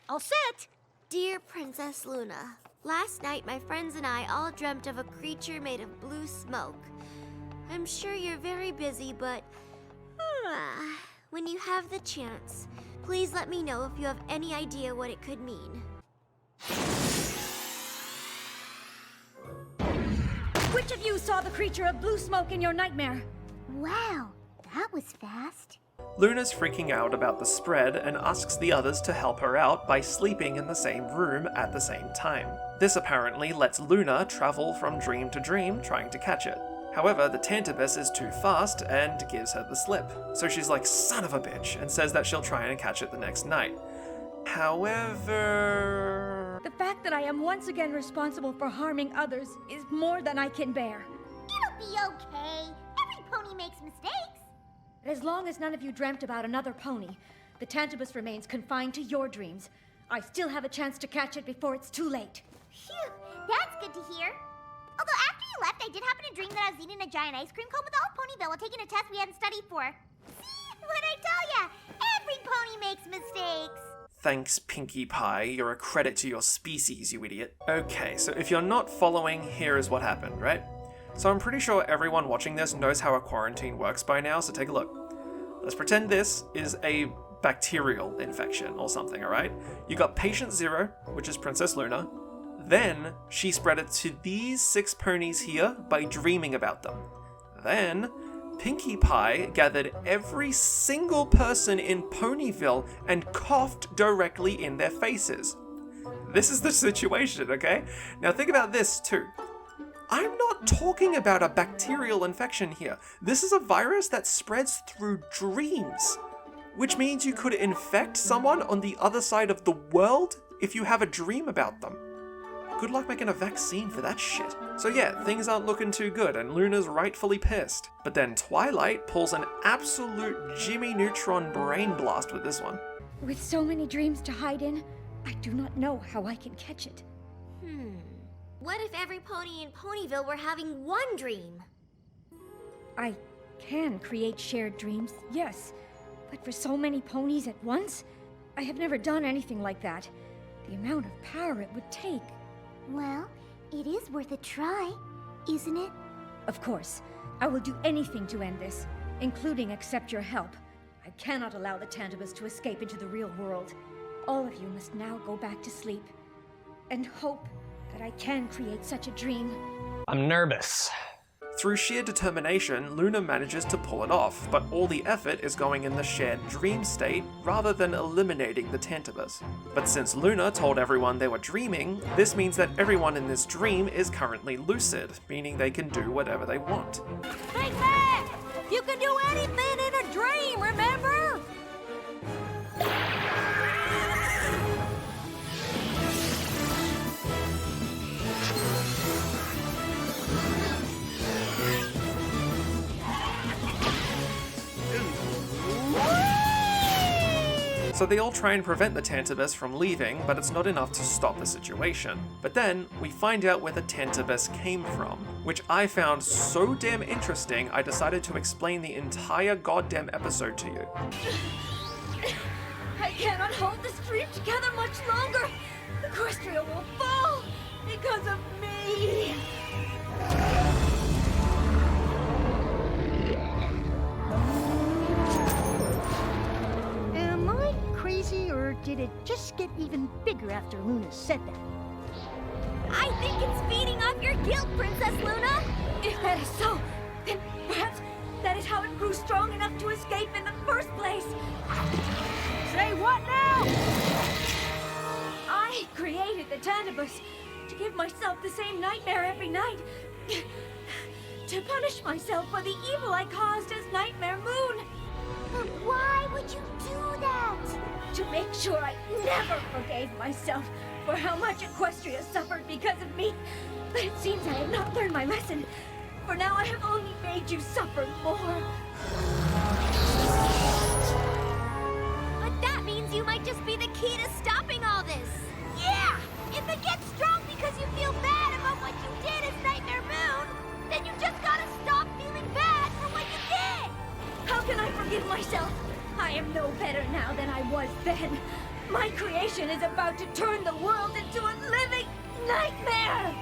All set. Dear Princess Luna, last night my friends and I all dreamt of a creature made of blue smoke. I'm sure you're very busy, but when you have the chance, please let me know if you have any idea what it could mean. Which of you saw the creature of blue smoke in your nightmare? Wow, that was fast. Luna's freaking out about the spread and asks the others to help her out by sleeping in the same room at the same time. This apparently lets Luna travel from dream to dream trying to catch it. However, the Tantibus is too fast and gives her the slip. So she's like, son of a bitch, and says that she'll try and catch it the next night. However... The fact that I am once again responsible for harming others is more than I can bear. It'll be okay. Every pony makes mistakes. As long as none of you dreamt about another pony, the Tantibus remains confined to your dreams. I still have a chance to catch it before it's too late. Phew, that's good to hear. Although after you left, I did happen to dream that I was eating a giant ice cream cone with all of Ponyville while taking a test we hadn't studied for. See? What'd I tell ya? Every pony makes mistakes. Thanks, Pinkie Pie. You're a credit to your species, you idiot. Okay, so if you're not following, here is what happened, right? So I'm pretty sure everyone watching this knows how a quarantine works by now, so take a look. Let's pretend this is a bacterial infection or something, alright? You got patient 0, which is Princess Luna. Then she spread it to these 6 ponies here by dreaming about them. Then Pinkie Pie gathered every single person in Ponyville and coughed directly in their faces. This is the situation, okay? Now think about this too. I'm not talking about a bacterial infection here. This is a virus that spreads through dreams, which means you could infect someone on the other side of the world if you have a dream about them. Good luck making a vaccine for that shit. So yeah, things aren't looking too good, and Luna's rightfully pissed. But then Twilight pulls an absolute Jimmy Neutron brain blast with this one. With so many dreams to hide in, I do not know how I can catch it. What if every pony in Ponyville were having one dream? I can create shared dreams, yes. But for so many ponies at once, I have never done anything like that. The amount of power it would take. Well, it is worth a try, isn't it? Of course. I will do anything to end this, including accept your help. I cannot allow the Tantibus to escape into the real world. All of you must now go back to sleep and hope that I can create such a dream. I'm nervous. Through sheer determination, Luna manages to pull it off, but all the effort is going in the shared dream state rather than eliminating the Tantibus. But since Luna told everyone they were dreaming, this means that everyone in this dream is currently lucid, meaning they can do whatever they want. Big Man! You can do anything in a dream, remember? So they all try and prevent the Tantibus from leaving, but it's not enough to stop the situation. But then, we find out where the Tantibus came from, which I found so damn interesting I decided to explain the entire goddamn episode to you. I cannot hold this dream together much longer! Equestria will fall because of me! Am I crazy, or did it just get even bigger after Luna said that? I think it's feeding off your guilt, Princess Luna! If that is so, then perhaps that is how it grew strong enough to escape in the first place! Say what now? I created the Tantibus to give myself the same nightmare every night. To punish myself for the evil I caused as Nightmare Moon. But why would you do that? To make sure I never forgave myself for how much Equestria suffered because of me. But it seems I have not learned my lesson. For now I have only made you suffer more. But that means you might just be the key to stopping all this. Yeah! If it gets strong because you feel bad about what you did as Nightmare Moon, then you just gotta stop feeling bad for what you did! How can I forgive myself? I am no better now than I was then. My creation is about to turn the world into a living nightmare!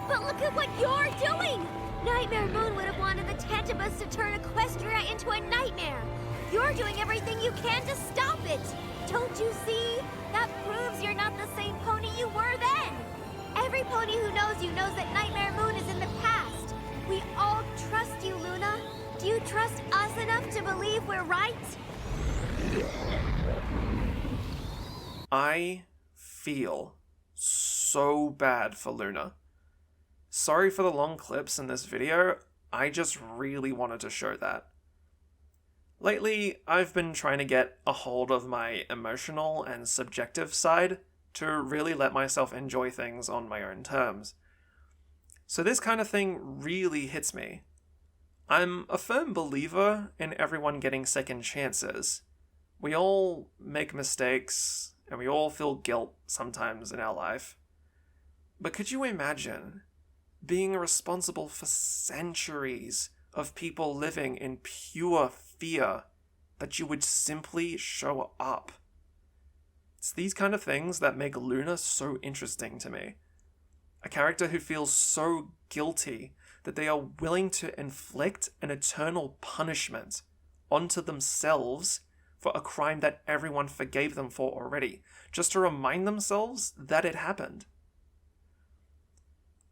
But look at what you're doing! Nightmare Moon would have wanted the Tantibus to turn Equestria into a nightmare. You're doing everything you can to stop it. Don't you see? That proves you're not the same pony you were then. Every pony who knows you knows that Nightmare Moon is in the past. We all trust you, Luna. Do you trust us enough to believe we're right? I feel so bad for Luna. Sorry for the long clips in this video, I just really wanted to show that. Lately, I've been trying to get a hold of my emotional and subjective side to really let myself enjoy things on my own terms. So this kind of thing really hits me. I'm a firm believer in everyone getting second chances. We all make mistakes, and we all feel guilt sometimes in our life. But could you imagine being responsible for centuries of people living in pure fear that you would simply show up? It's these kind of things that make Luna so interesting to me. A character who feels so guilty that they are willing to inflict an eternal punishment onto themselves for a crime that everyone forgave them for already, just to remind themselves that it happened.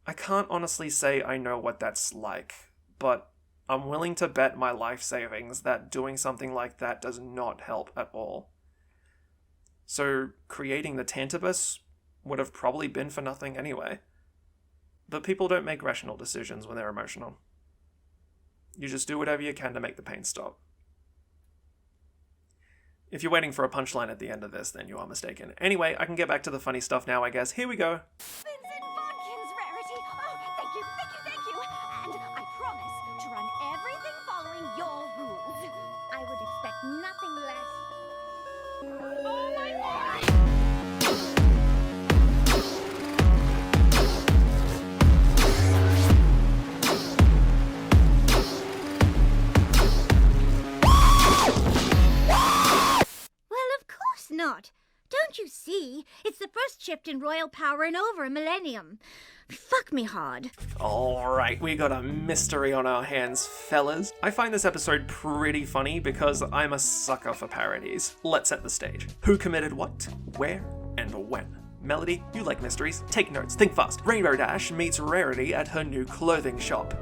I can't honestly say I know what that's like, but I'm willing to bet my life savings that doing something like that does not help at all. So creating the Tantibus would have probably been for nothing anyway. But people don't make rational decisions when they're emotional. You just do whatever you can to make the pain stop. If you're waiting for a punchline at the end of this, then you are mistaken. Anyway, I can get back to the funny stuff now, I guess. Here we go. Rarity. Oh, thank you. And I promise to run everything following your rules. I would expect nothing less. Oh my God! Well, of course not. Don't you see? It's the first shift in royal power in over a millennium. Fuck me hard. Alright, we got a mystery on our hands, fellas. I find this episode pretty funny because I'm a sucker for parodies. Let's set the stage. Who committed what, where, and when? Melody, you like mysteries. Take notes, think fast. Rainbow Dash meets Rarity at her new clothing shop.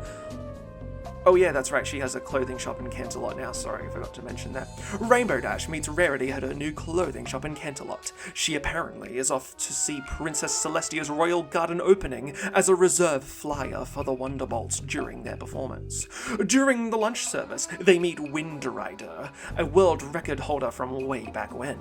Oh yeah, that's right, she has a clothing shop in Canterlot now, sorry, I forgot to mention that. Rainbow Dash meets Rarity at her new clothing shop in Canterlot. She apparently is off to see Princess Celestia's royal garden opening as a reserve flyer for the Wonderbolts during their performance. During the lunch service, they meet Wind Rider, a world record holder from way back when.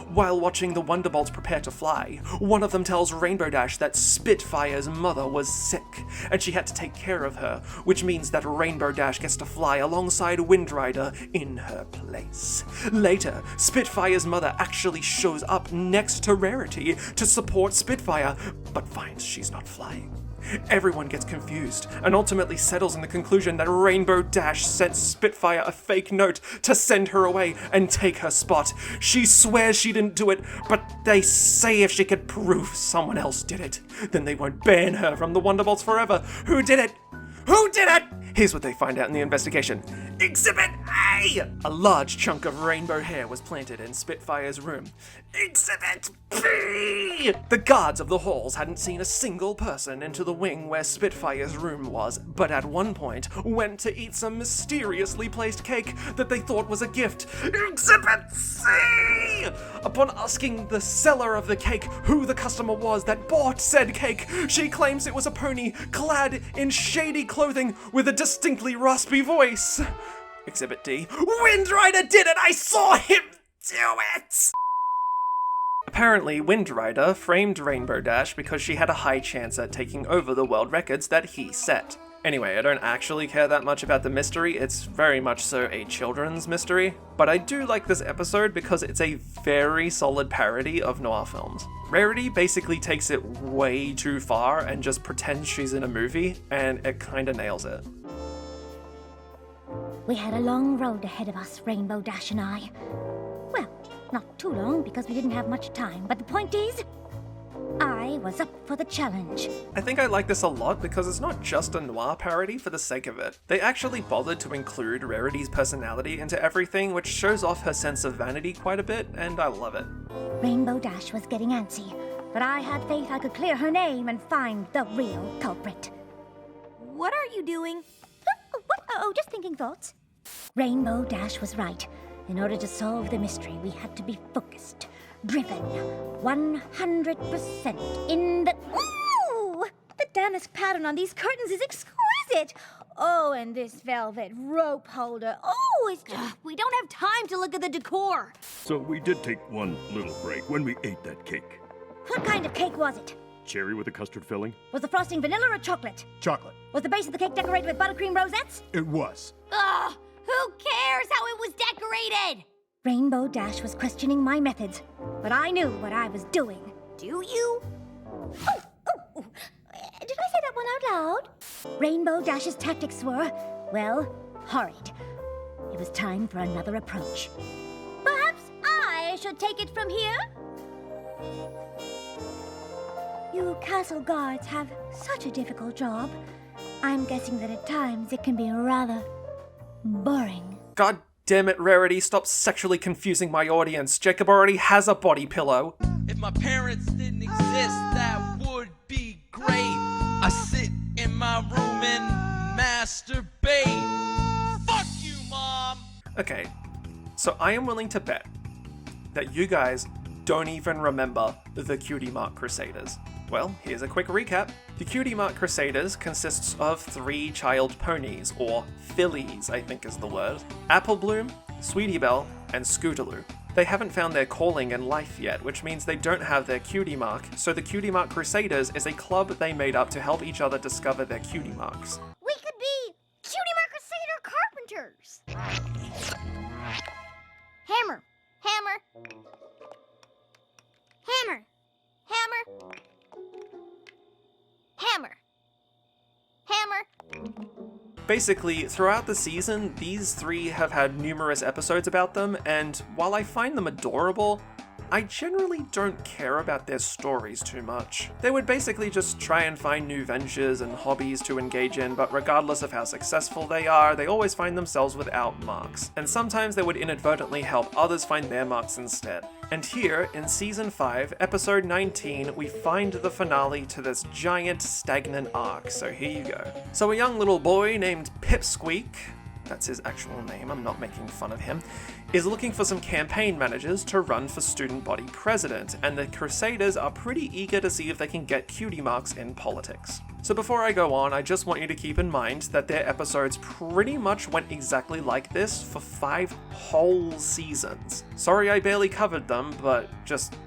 While watching the Wonderbolts prepare to fly, one of them tells Rainbow Dash that Spitfire's mother was sick, and she had to take care of her, which means that Rainbow Dash gets to fly alongside Wind Rider in her place. Later, Spitfire's mother actually shows up next to Rarity to support Spitfire, but finds she's not flying. Everyone gets confused, and ultimately settles in the conclusion that Rainbow Dash sent Spitfire a fake note to send her away and take her spot. She swears she didn't do it, but they say if she could prove someone else did it, then they won't ban her from the Wonderbolts forever. Who did it? Who did it? Here's what they find out in the investigation. Exhibit A! A large chunk of rainbow hair was planted in Spitfire's room. Exhibit B! The guards of the halls hadn't seen a single person into the wing where Spitfire's room was, but at one point went to eat some mysteriously placed cake that they thought was a gift. Exhibit C! Upon asking the seller of the cake who the customer was that bought said cake, she claims it was a pony clad in shady clothing with a distinctly raspy voice. Exhibit D. Wind Rider did it! I saw him do it! Apparently, Wind Rider framed Rainbow Dash because she had a high chance at taking over the world records that he set. Anyway, I don't actually care that much about the mystery, it's very much so a children's mystery, but I do like this episode because it's a very solid parody of noir films. Rarity basically takes it way too far and just pretends she's in a movie, and it kinda nails it. We had a long road ahead of us, Rainbow Dash and I. Well, not too long because we didn't have much time, but the point is, I was up for the challenge. I think I like this a lot because it's not just a noir parody for the sake of it. They actually bothered to include Rarity's personality into everything, which shows off her sense of vanity quite a bit, and I love it. Rainbow Dash was getting antsy, but I had faith I could clear her name and find the real culprit. What are you doing? Oh, just thinking thoughts. Rainbow Dash was right. In order to solve the mystery, we had to be focused, driven, 100% in the... Ooh! The damask pattern on these curtains is exquisite! Oh, and this velvet rope holder. Oh, it's just... We don't have time to look at the decor. So we did take one little break when we ate that cake. What kind of cake was it? Cherry with a custard filling? Was the frosting vanilla or chocolate? Chocolate. Was the base of the cake decorated with buttercream rosettes? It was. Ugh! Who cares how it was decorated? Rainbow Dash was questioning my methods, but I knew what I was doing. Do you? Oh. Did I say that one out loud? Rainbow Dash's tactics were, well, horrid. It was time for another approach. Perhaps I should take it from here? You castle guards have such a difficult job. I'm guessing that at times it can be rather boring. God Damn it, Rarity, stop sexually confusing my audience. Jacob already has a body pillow. If my parents didn't exist, that would be great. I sit in my room and masturbate. Fuck you, Mom! Okay, so I am willing to bet that you guys don't even remember the Cutie Map Crusaders. Well, here's a quick recap. The Cutie Map Crusaders consists of 3 child ponies, or fillies I think is the word. Applebloom, Sweetie Belle, and Scootaloo. They haven't found their calling in life yet, which means they don't have their cutie mark, so the Cutie Map Crusaders is a club they made up to help each other discover their cutie marks. We could be Cutie Map Crusader carpenters. Hammer. Hammer. Hammer. Hammer. Hammer. Hammer. Basically, throughout the season, these 3 have had numerous episodes about them, and while I find them adorable, I generally don't care about their stories too much. They would basically just try and find new ventures and hobbies to engage in, but regardless of how successful they are, they always find themselves without marks. And sometimes they would inadvertently help others find their marks instead. And here, in Season 5, Episode 19, we find the finale to this giant stagnant arc, so here you go. So a young little boy named Pipsqueak, that's his actual name, I'm not making fun of him, is looking for some campaign managers to run for student body president, and the Crusaders are pretty eager to see if they can get cutie marks in politics. So before I go on, I just want you to keep in mind that their episodes pretty much went exactly like this for 5 whole seasons. Sorry I barely covered them, but just,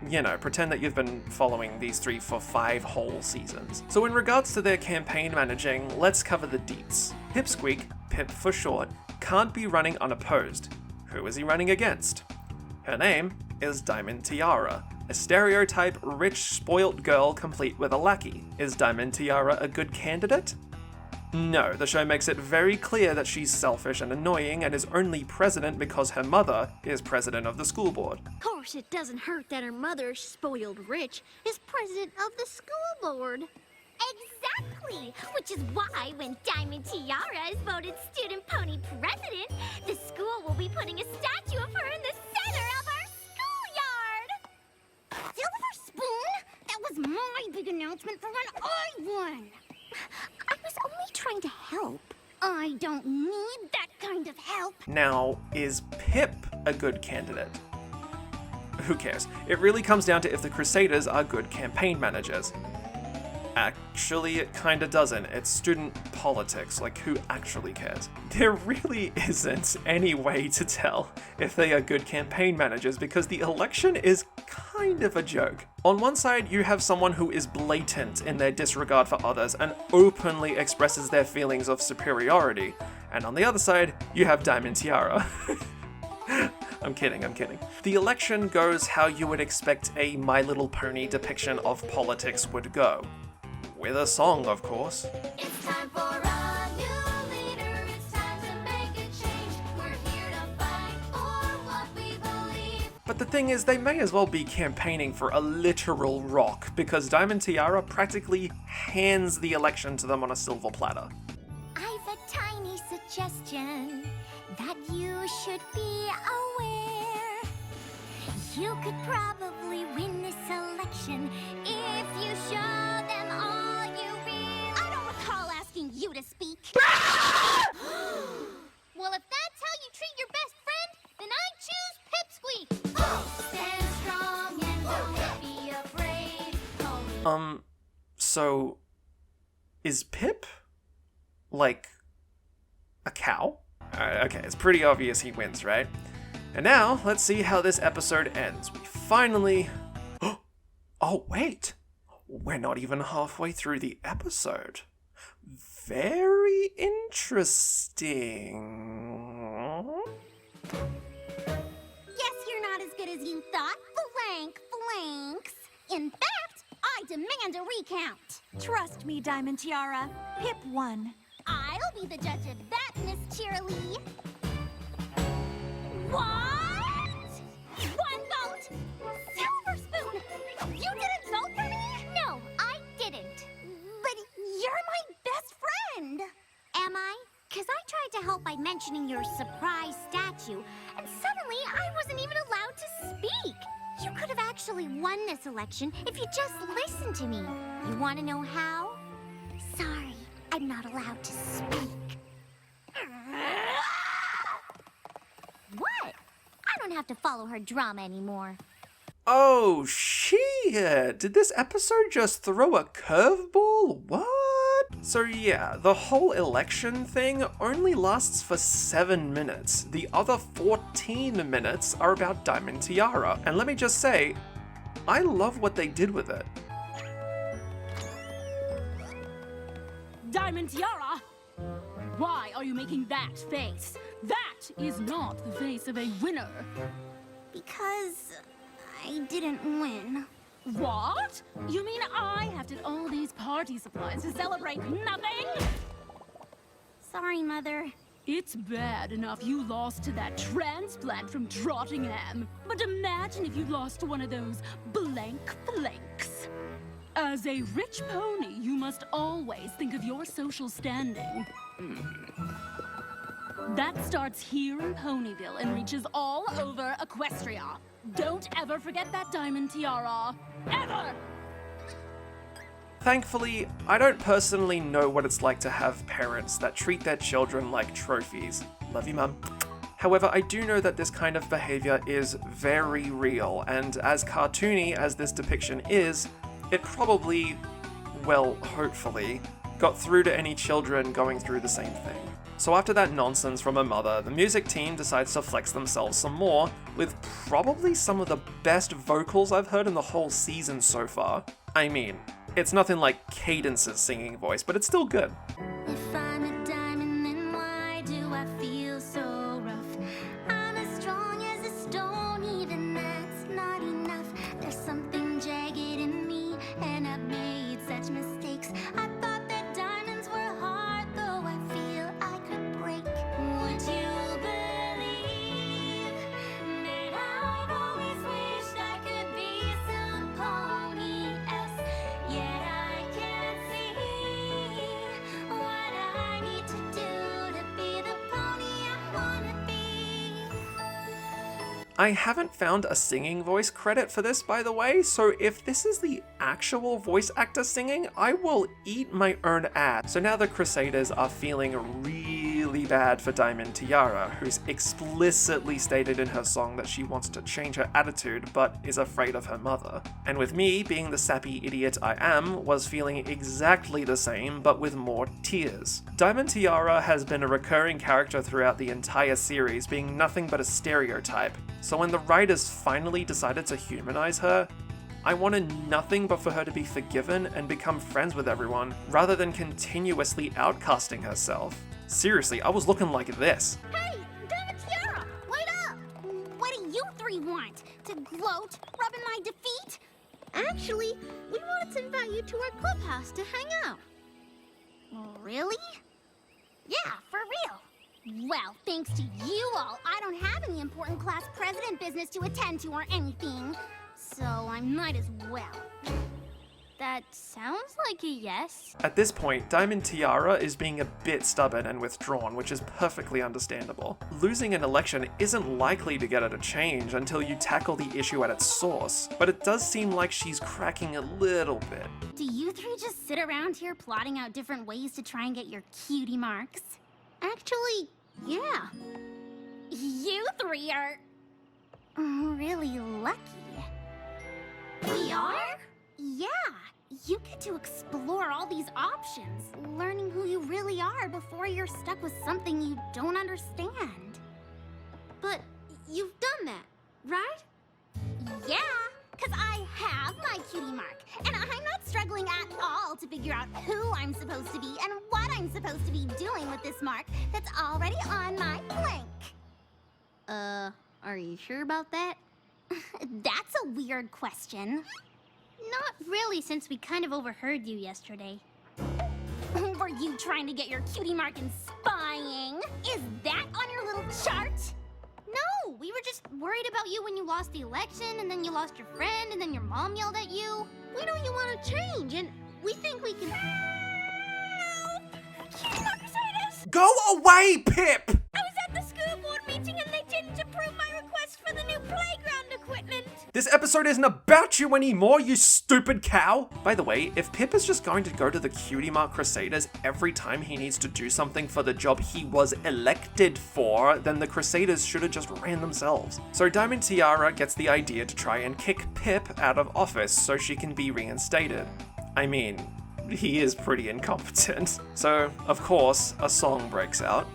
you know, pretend that you've been following these 3 for 5 whole seasons. So in regards to their campaign managing, let's cover the deets. Pipsqueak, Pip for short, can't be running unopposed. Who is he running against? Her name is Diamond Tiara, a stereotype rich, spoilt girl complete with a lackey. Is Diamond Tiara a good candidate? No, the show makes it very clear that she's selfish and annoying and is only president because her mother is president of the school board. Of course, it doesn't hurt that her mother, spoiled rich, is president of the school board. Exactly! Which is why when Diamond Tiara is voted student pony president, the school will be putting a statue of her in the center of our schoolyard! Silver Spoon? That was my big announcement for when I won! I was only trying to help. I don't need that kind of help. Now, is Pip a good candidate? Who cares? It really comes down to if the Crusaders are good campaign managers. Actually, it kinda doesn't. It's student politics, like who actually cares? There really isn't any way to tell if they are good campaign managers because the election is kind of a joke. On one side, you have someone who is blatant in their disregard for others and openly expresses their feelings of superiority, and on the other side, you have Diamond Tiara. I'm kidding. The election goes how you would expect a My Little Pony depiction of politics would go. With a song, of course. It's time for a new leader. It's time to make a change. We're here to fight for what we believe. But the thing is, they may as well be campaigning for a literal rock, because Diamond Tiara practically hands the election to them on a silver platter. I've a tiny suggestion that you should be aware. You could probably win this election if you show them all you really. I don't recall asking you to speak. Well, if that's how you treat your best friend, then I choose Pipsqueak. Stand strong and don't be afraid. So is Pip like a cow? Okay, it's pretty obvious he wins, right? And now, let's see how this episode ends. We finally... Oh, wait! We're not even halfway through the episode. Very interesting. Guess you're not as good as you thought, Flanks. In fact, I demand a recount. Trust me, Diamond Tiara. Pip won. I'll be the judge of that, Miss Cheerilee. What? 1 vote! Silver Spoon! You didn't vote for me? No, I didn't. But you're my best friend. Am I? 'Cause I tried to help by mentioning your your surprise statue, and suddenly I wasn't even allowed to speak. You could have actually won this election if you just listened to me. You want to know how? Sorry, I'm not allowed to speak. What? I don't have to follow her drama anymore. Oh, shit! Did this episode just throw a curveball? What? So yeah, the whole election thing only lasts for 7 minutes. The other 14 minutes are about Diamond Tiara. And let me just say, I love what they did with it. Diamond Tiara! Why are you making that face? That is not the face of a winner. Because I didn't win. What? You mean I have to all these party supplies to celebrate nothing? Sorry, Mother. It's bad enough you lost to that transplant from Trottingham. But imagine if you lost to one of those blank blanks. As a rich pony, you must always think of your social standing. That starts here in Ponyville and reaches all over Equestria. Don't ever forget that, Diamond Tiara. Ever! Thankfully, I don't personally know what it's like to have parents that treat their children like trophies. Love you, Mum. However, I do know that this kind of behavior is very real, and as cartoony as this depiction is, it probably, well, hopefully, got through to any children going through the same thing. So after that nonsense from her mother, the music team decides to flex themselves some more, with probably some of the best vocals I've heard in the whole season so far. I mean, it's nothing like Cadence's singing voice, but it's still good. If I'm a diamond, then why do I feel so rough? I'm as strong as a stone, even that's not enough. There's something jagged in me, and I've made such mistakes. I thought that diamonds were hard, though I feel I could break. Would you believe that I've always wished I could be some pony-esque, yet I can't see what I need to do to be the pony I wanna be. I haven't found a singing voice credit for this, by the way, so if this is the actual voice actor singing, I will eat my own ass. So now the Crusaders are feeling really bad for Diamond Tiara, who's explicitly stated in her song that she wants to change her attitude, but is afraid of her mother. And with me, being the sappy idiot I am, was feeling exactly the same, but with more tears. Diamond Tiara has been a recurring character throughout the entire series, being nothing but a stereotype. So when the writers finally decided to humanize her, I wanted nothing but for her to be forgiven and become friends with everyone, rather than continuously outcasting herself. Seriously, I was looking like this. Hey, Diamond Tiara, wait up! What do you three want? To gloat, rub in my defeat? Actually, we wanted to invite you to our clubhouse to hang out. Really? Yeah, for real. Well, thanks to you all, I don't have any important class president business to attend to or anything. So I might as well. That sounds like a yes. At this point, Diamond Tiara is being a bit stubborn and withdrawn, which is perfectly understandable. Losing an election isn't likely to get her to change until you tackle the issue at its source, but it does seem like she's cracking a little bit. Do you three just sit around here plotting out different ways to try and get your cutie marks? Actually, yeah. You three are really lucky. We are? Yeah. You get to explore all these options, learning who you really are before you're stuck with something you don't understand. But you've done that, right? Yeah, because I have my cutie mark, and I'm not struggling at all to figure out who I'm supposed to be and what I'm supposed to be doing with this mark that's already on my blank. Are you sure about that? That's a weird question. Not really, since we kind of overheard you yesterday. Were you trying to get your cutie mark in spying? Is that on your little chart? No, we were just worried about you when you lost the election, and then you lost your friend, and then your mom yelled at you. We know you want to change, and we think we can... Help! Cutie mark Crusaders! Go away, Pip! I was at the This episode isn't about you anymore, you stupid cow! By the way, if Pip is just going to go to the Cutie Mark Crusaders every time he needs to do something for the job he was elected for, then the Crusaders should have just ran themselves. So Diamond Tiara gets the idea to try and kick Pip out of office so she can be reinstated. I mean, he is pretty incompetent. So, of course, a song breaks out.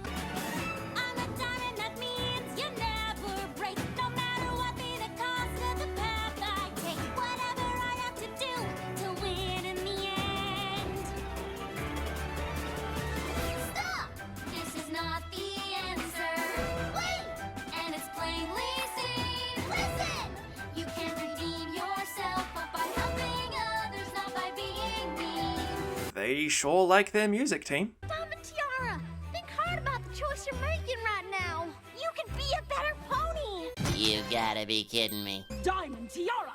They sure like their music, team. Diamond Tiara, think hard about the choice you're making right now. You can be a better pony. You gotta be kidding me. Diamond Tiara!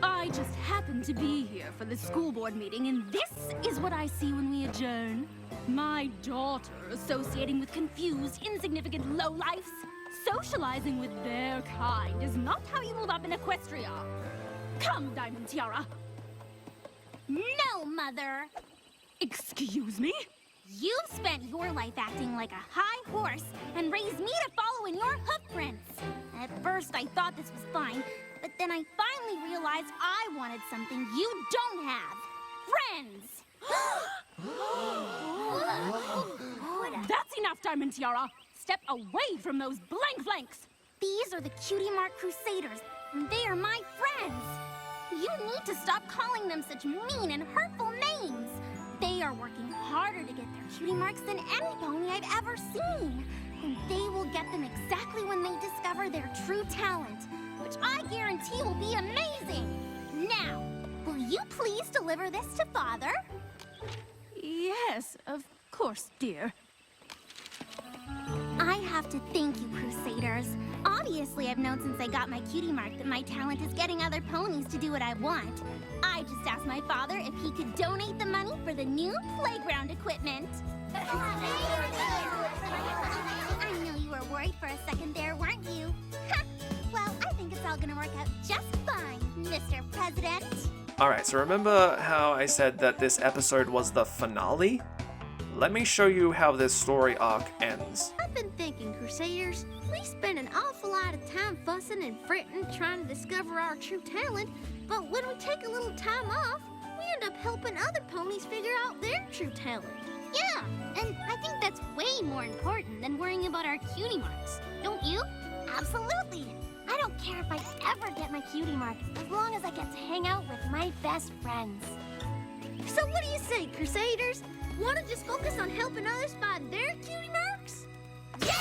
I just happened to be here for the school board meeting, and this is what I see when we adjourn. My daughter associating with confused, insignificant lowlifes. Socializing with their kind is not how you move up in Equestria. Come, Diamond Tiara. No, Mother! Excuse me? You've spent your life acting like a high horse and raised me to follow in your hoofprints. At first, I thought this was fine, but then I finally realized I wanted something you don't have. Friends! That's enough, Diamond Tiara. Step away from those blank flanks. These are the Cutie Mark Crusaders, and they are my friends. You need to stop calling them such mean and hurtful names. They are working harder to get their cutie marks than any pony I've ever seen. And they will get them exactly when they discover their true talent, which I guarantee will be amazing. Now, will you please deliver this to Father? Yes, of course, dear. I have to thank you, Crusaders. Obviously, I've known since I got my cutie mark that my talent is getting other ponies to do what I want. I just asked my father if he could donate the money for the new playground equipment. I know you were worried for a second there, weren't you? Well, I think it's all gonna work out just fine, Mr. President. Alright, so remember how I said that this episode was the finale? Let me show you how this story arc ends. I've been thinking, Crusaders, we spend an awful lot of time fussing and fretting trying to discover our true talent, but when we take a little time off, we end up helping other ponies figure out their true talent. Yeah, and I think that's way more important than worrying about our cutie marks. Don't you? Absolutely. I don't care if I ever get my cutie mark, as long as I get to hang out with my best friends. So what do you say, Crusaders? Want to just focus on helping others find their cutie marks? Yeah!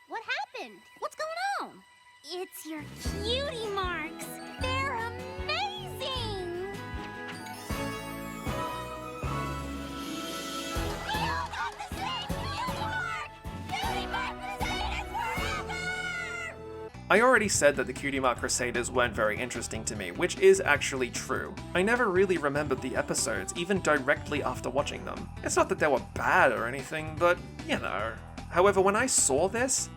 What happened? What's going on? It's your cutie marks. They're amazing! I already said that the Cutie Mark Crusaders weren't very interesting to me, which is actually true. I never really remembered the episodes, even directly after watching them. It's not that they were bad or anything, but, you know. However, when I saw this,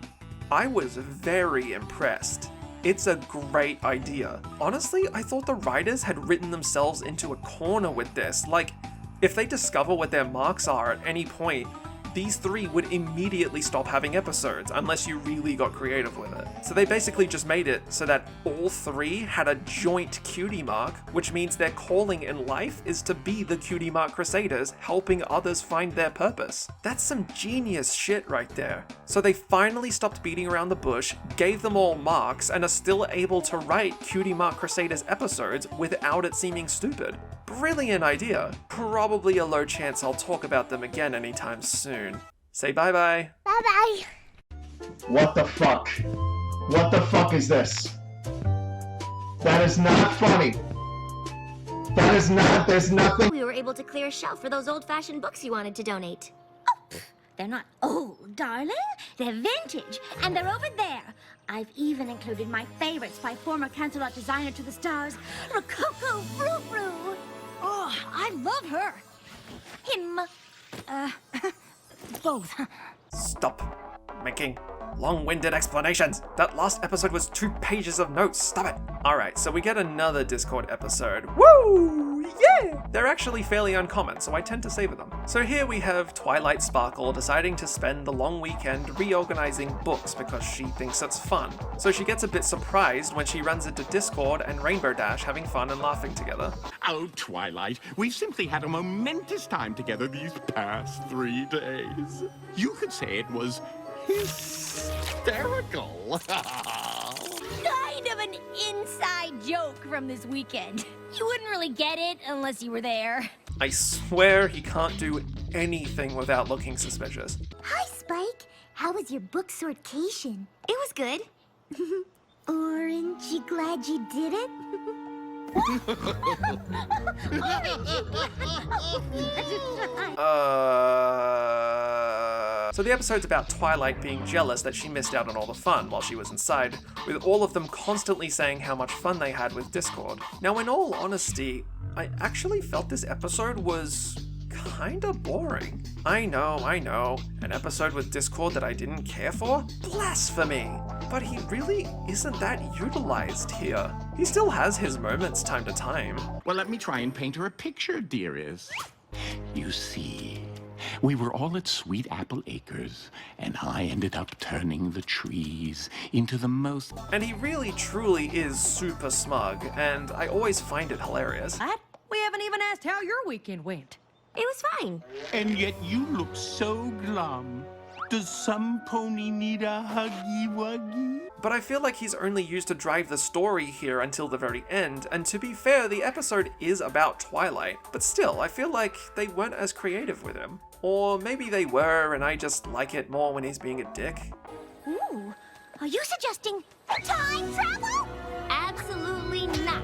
I was very impressed. It's a great idea. Honestly, I thought the writers had written themselves into a corner with this. Like, if they discover what their marks are at any point, these three would immediately stop having episodes unless you really got creative with it. So they basically just made it so that all three had a joint cutie mark, which means their calling in life is to be the Cutie Mark Crusaders, helping others find their purpose. That's some genius shit right there. So they finally stopped beating around the bush, gave them all marks, and are still able to write Cutie Mark Crusaders episodes without it seeming stupid. Brilliant idea. Probably a low chance I'll talk about them again anytime soon. Say bye-bye. Bye-bye. What the fuck? What the fuck is this? That is not funny. That is not, there's nothing. We were able to clear a shelf for those old-fashioned books you wanted to donate. Oh, They're not old, darling. They're vintage, and they're over there. I've even included my favorites by former cancel out designer to the stars, Rococo Frou Frou. Oh, I love her. Him. Both. Stop making long-winded explanations. That last episode was 2 pages of notes. Stop it. Alright, so we get another Discord episode. Woo! Yeah! They're actually fairly uncommon, so I tend to savor them. So here we have Twilight Sparkle deciding to spend the long weekend reorganizing books because she thinks it's fun. So she gets a bit surprised when she runs into Discord and Rainbow Dash having fun and laughing together. Oh, Twilight, we've simply had a momentous time together these past 3 days. You could say it was hysterical. Kind of an inside joke from this weekend. You wouldn't really get it unless you were there. I swear he can't do anything without looking suspicious. Hi, Spike. How was your book sortation? It was good. Aren't you glad you did it? So the episode's about Twilight being jealous that she missed out on all the fun while she was inside, with all of them constantly saying how much fun they had with Discord. Now, in all honesty, I actually felt this episode was kinda boring. I know, an episode with Discord that I didn't care for? Blasphemy! But he really isn't that utilized here. He still has his moments time to time. Well, let me try and paint her a picture, dearest. You see, we were all at Sweet Apple Acres, and I ended up turning the trees into the most... And he really truly is super smug, and I always find it hilarious. What? We haven't even asked how your weekend went. It was fine. And yet you look so glum. Does some pony need a huggy-wuggy? But I feel like he's only used to drive the story here until the very end, and to be fair, the episode is about Twilight. But still, I feel like they weren't as creative with him. Or maybe they were, and I just like it more when he's being a dick. Ooh, are you suggesting time travel? Absolutely not.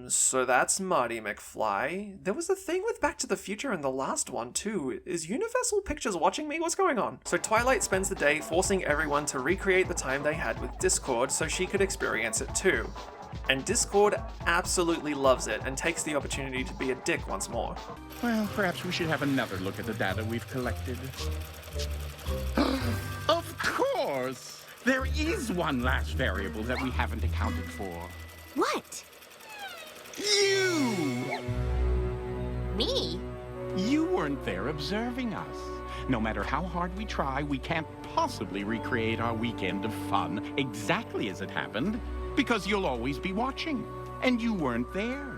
So that's Marty McFly. There was a thing with Back to the Future in the last one too. Is Universal Pictures watching me? What's going on? So Twilight spends the day forcing everyone to recreate the time they had with Discord so she could experience it too. And Discord absolutely loves it and takes the opportunity to be a dick once more. Well, perhaps we should have another look at the data we've collected. Of course! There is one last variable that we haven't accounted for. What? You! Me? You weren't there observing us. No matter how hard we try, we can't possibly recreate our weekend of fun exactly as it happened, because you'll always be watching, and you weren't there.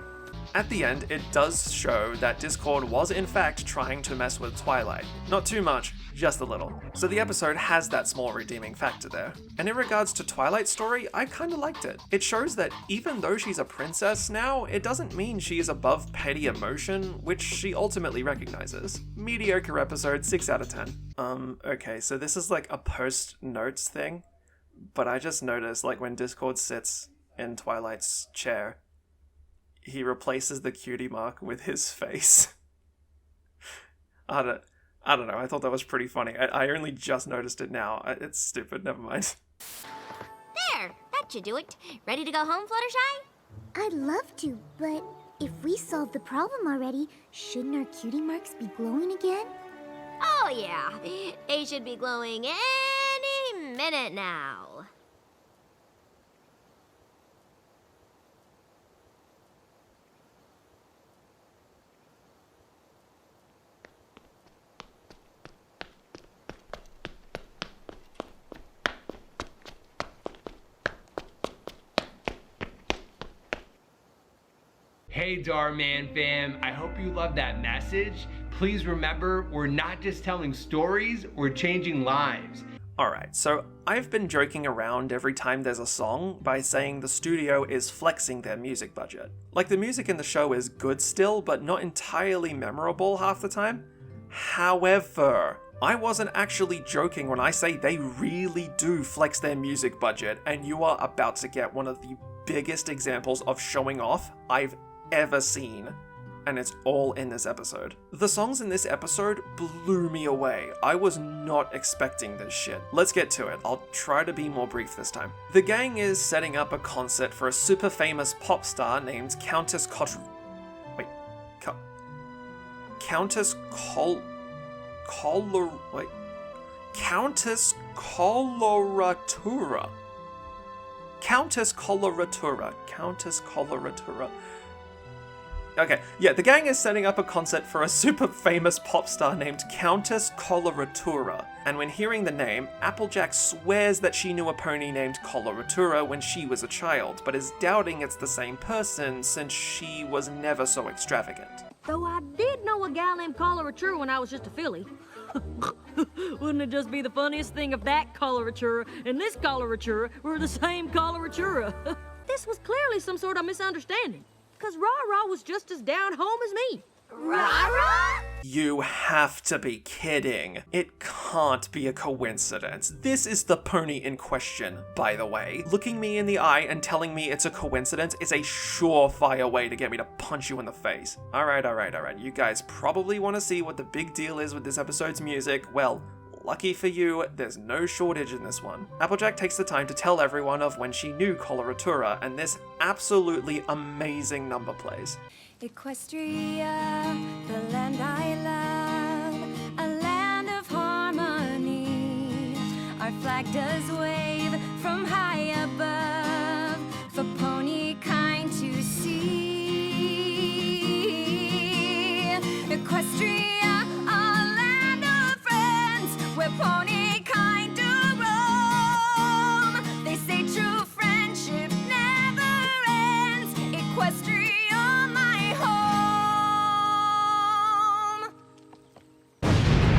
At the end, it does show that Discord was in fact trying to mess with Twilight. Not too much, just a little. So the episode has that small redeeming factor there. And in regards to Twilight's story, I kinda liked it. It shows that even though she's a princess now, it doesn't mean she is above petty emotion, which she ultimately recognizes. Mediocre episode, 6 out of 10. Okay, so this is like a post-notes thing, but I just noticed, like, when Discord sits in Twilight's chair, he replaces the cutie mark with his face. I don't know, I thought that was pretty funny. I only just noticed it now. It's stupid, never mind. There, that should do it. Ready to go home, Fluttershy? I'd love to, but if we solved the problem already, shouldn't our cutie marks be glowing again? Oh yeah, they should be glowing any minute now. Hey Darman fam, I hope you love that message. Please remember, we're not just telling stories, we're changing lives. Alright, so I've been joking around every time there's a song by saying the studio is flexing their music budget. Like, the music in the show is good still, but not entirely memorable half the time. However, I wasn't actually joking when I say they really do flex their music budget, and you are about to get one of the biggest examples of showing off I've ever seen. and it's all in this episode. The songs in this episode blew me away. I was not expecting this shit. Let's get to it. I'll try to be more brief this time. The gang is setting up a concert for a super famous pop star named Countess Countess Coloratura. Okay, yeah, the gang is setting up a concert for a super famous pop star named Countess Coloratura. And when hearing the name, Applejack swears that she knew a pony named Coloratura when she was a child, but is doubting it's the same person since she was never so extravagant. Though I did know a gal named Coloratura when I was just a filly. Wouldn't it just be the funniest thing if that Coloratura and this Coloratura were the same Coloratura? This was clearly some sort of misunderstanding, because Rah-Rah was just as down home as me. Rah-Rah? You have to be kidding. It can't be a coincidence. This is the pony in question, by the way. Looking me in the eye and telling me it's a coincidence is a surefire way to get me to punch you in the face. Alright. You guys probably want to see what the big deal is with this episode's music. Well, lucky for you, there's no shortage in this one. Applejack takes the time to tell everyone of when she knew Coloratura, and this absolutely amazing number plays. Equestria, the land I love, a land of harmony. Our flag does wave from high above for pony kind to see. Equestria, a land of friends, where pony kind do roam. They say true friendship never ends. Equestria.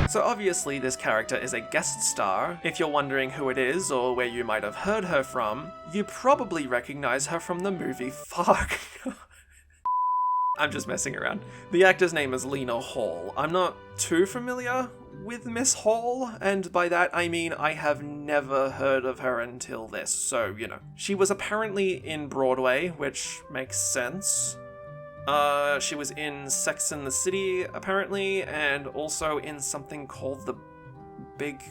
So obviously this character is a guest star. If you're wondering who it is or where you might have heard her from, you probably recognize her from the movie Fuck. I'm just messing around. The actor's name is Lena Hall. I'm not too familiar with Miss Hall, and by that I mean I have never heard of her until this, so you know. She was apparently in Broadway, which makes sense. She was in Sex and the City, apparently, and also in something called the Big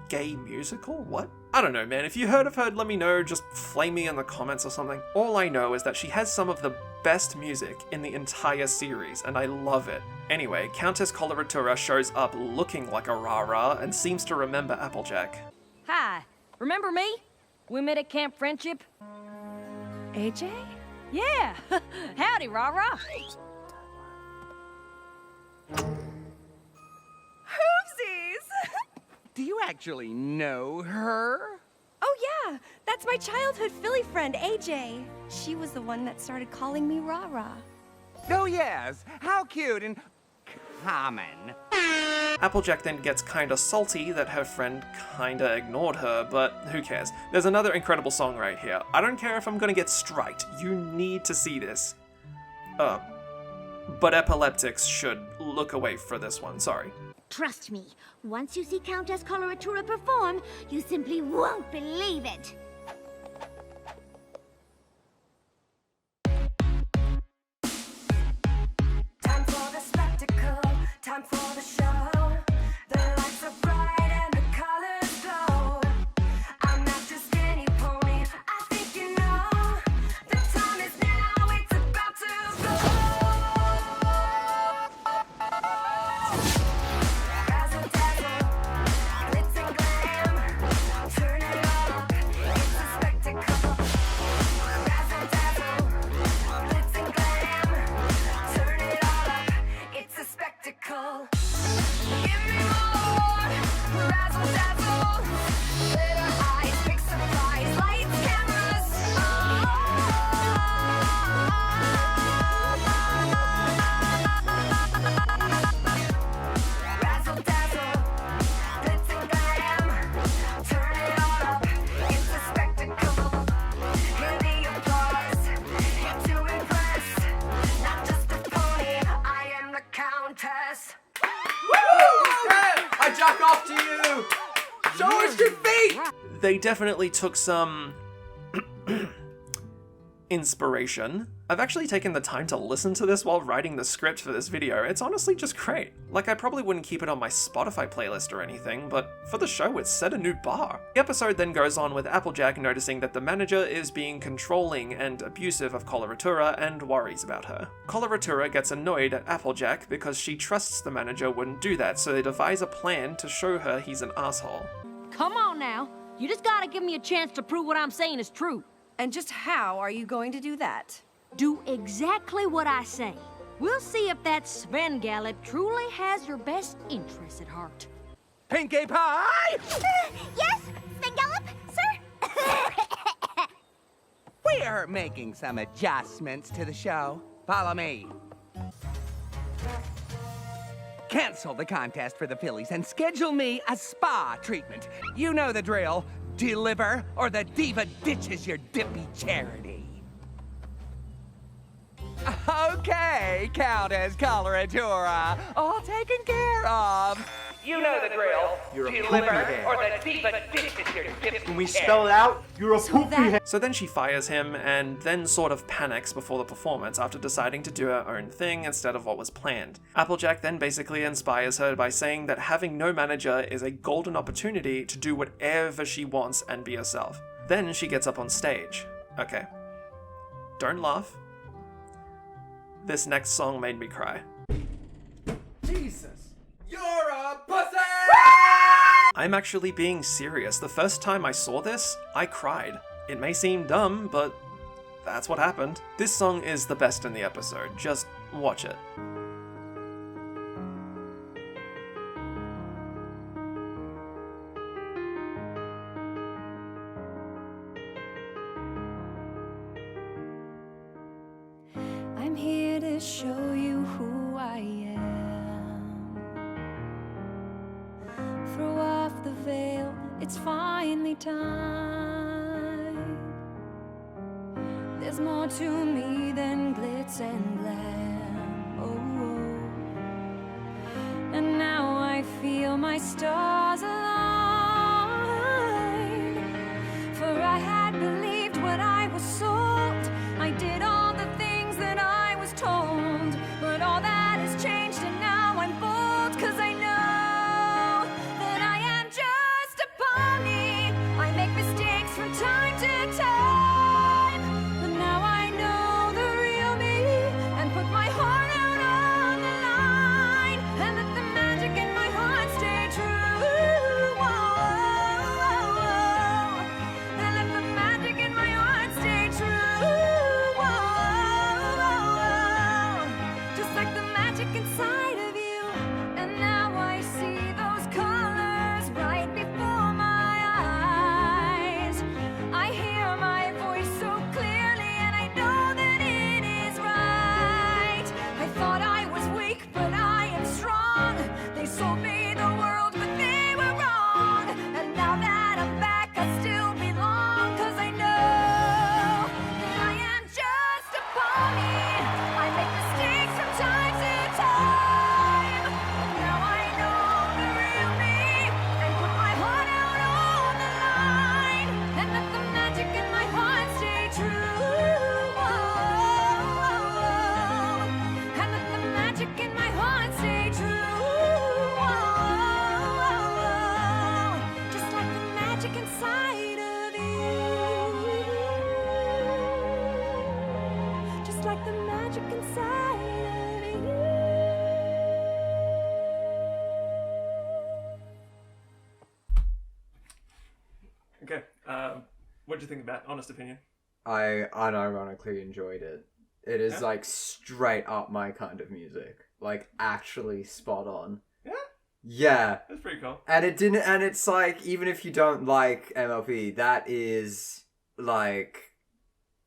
Gay Musical? What? I don't know, man. If you heard of her, let me know. Just flame me in the comments or something. All I know is that she has some of the best music in the entire series, and I love it. Anyway, Countess Coloratura shows up looking like a Rah-Rah and seems to remember Applejack. Hi, remember me? We met at Camp Friendship. AJ? Yeah! Howdy, Rah-Rah! Hoopsies! Do you actually know her? Oh yeah, that's my childhood filly friend, AJ. She was the one that started calling me Rah-Rah. Oh yes, how cute and common. Applejack then gets kinda salty that her friend kinda ignored her, but who cares? There's another incredible song right here. I don't care if I'm gonna get striked, you need to see this. But epileptics should look away for this one, sorry. Trust me, once you see Countess Coloratura perform, you simply won't believe it. Time for the spectacle, time for the show. The lights are bright and the colors glow. I'm not just any pony, I think you know. The time is now, it's about to go. Razzle dazzle, glitz and glam. Turn it all up, it's a spectacle. Razzle dazzle, glitz and glam. Turn it all up, it's a spectacle. Give me more, razzle dazzle. Glitter eyes, big surprise, lights, cameras. Razzle dazzle, glitz and glam. Turn it all up, it's a spectacle. Hear the applause, here to impress. Not just a pony, I am the Countess. I jack off to you! Show us your feet! They definitely took some inspiration I've actually taken the time to listen to this while writing the script for this video. It's honestly just great. Like, I probably wouldn't keep it on my Spotify playlist or anything, but for the show it's set a new bar. The episode then goes on with Applejack noticing that the manager is being controlling and abusive of Coloratura and worries about her. Coloratura gets annoyed at Applejack because she trusts the manager wouldn't do that, so they devise a plan to show her he's an asshole. Come on now. You just gotta give me a chance to prove what I'm saying is true. And just how are you going to do that? Do exactly what I say. We'll see if that Sven-Gallop truly has your best interests at heart. Pinkie Pie! Yes, Sven-Gallop, sir? We're making some adjustments to the show. Follow me. Cancel the contest for the fillies and schedule me a spa treatment. You know the drill. Deliver or the diva ditches your dippy charity. Okay, Countess Coloratura. All taken care of. You know the drill. You're a Deliver poopy head. or the diva ditches your dippy Can we spell it out? You're a poopy head. So then she fires him and then sort of panics before the performance after deciding to do her own thing instead of what was planned. Applejack then basically inspires her by saying that having no manager is a golden opportunity to do whatever she wants and be herself. Then she gets up on stage. Okay. Don't laugh. This next song made me cry. Jesus, you're a pussy! I'm actually being serious. The first time I saw this, I cried. It may seem dumb, but that's what happened. This song is the best in the episode. Just watch it. I'm here to show you who I am. Throw off the veil, it's finally time. There's more to me than glitz and glam. Oh, and now I feel my stars align. For I had believed what I was sold. I did all the things that I was told, but all that has changed and now I'm bold, 'cause I know that I am just a pony. I make mistakes from time to time, but now I know the real me and put my heart out on the line and let the magic in my heart stay true. Whoa, and let the magic in my heart stay true. Just like the magic inside of you. And now I see those colors right before my eyes. I hear my voice so clearly and I know that it is right. I thought I was weak, but I am strong. They sold me the world, but they were wrong. And now that I'm back, I still belong, 'cause I know that I am just a pony. I make mistakes from time to time. Now I know the real me and put my heart out on the line and let the magic in my heart stay true. And let the magic in my heart stay true. Just like the magic inside of you. Just like the magic inside of you. Okay, what'd you think about honest opinion? I unironically enjoyed it. It is Yeah? like straight up my kind of music. Like actually spot on. Yeah? Yeah. That's pretty cool. And it's like, even if you don't like MLP, that is like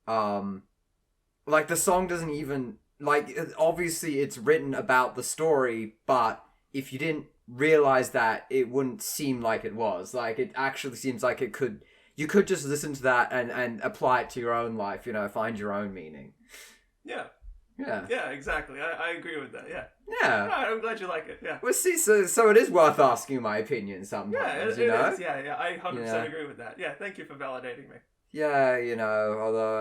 the song doesn't even, like, obviously it's written about the story, but if you didn't realize that, it wouldn't seem like it was. Like, it actually seems like you could just listen to that and apply it to your own life, you know, find your own meaning. Yeah. Yeah. Yeah, exactly. I agree with that, yeah. Yeah. Alright, I'm glad you like it, yeah. Well, see, so it is worth asking my opinion sometimes, Yeah, it you know? is. Yeah, I 100% Yeah. agree with that. Yeah, thank you for validating me. Yeah, you know, although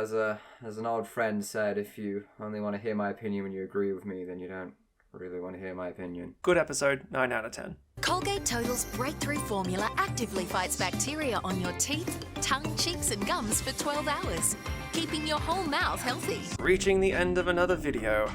as an old friend said, if you only want to hear my opinion when you agree with me, then you don't really want to hear my opinion. Good episode, 9 out of 10. Colgate Total's breakthrough formula actively fights bacteria on your teeth, tongue, cheeks and gums for 12 hours, keeping your whole mouth healthy. Reaching the end of another video.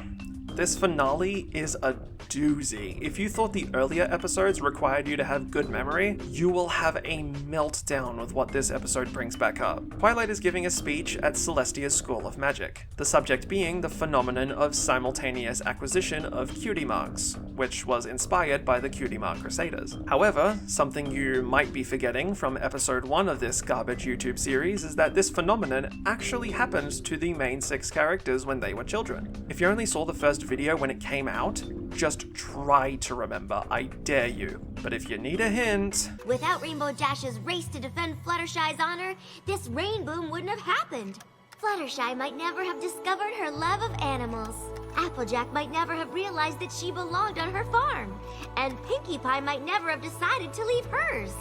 This finale is a doozy. If you thought the earlier episodes required you to have good memory, you will have a meltdown with what this episode brings back up. Twilight is giving a speech at Celestia's School of Magic, the subject being the phenomenon of simultaneous acquisition of cutie marks, which was inspired by the Cutie Mark Crusaders. However, something you might be forgetting from episode 1 of this garbage YouTube series is that this phenomenon actually happened to the main 6 characters when they were children. If you only saw the first video when it came out, just try to remember, I dare you. But if you need a hint... Without Rainbow Dash's race to defend Fluttershy's honor, this rain boom wouldn't have happened. Fluttershy might never have discovered her love of animals. Applejack might never have realized that she belonged on her farm. And Pinkie Pie might never have decided to leave hers.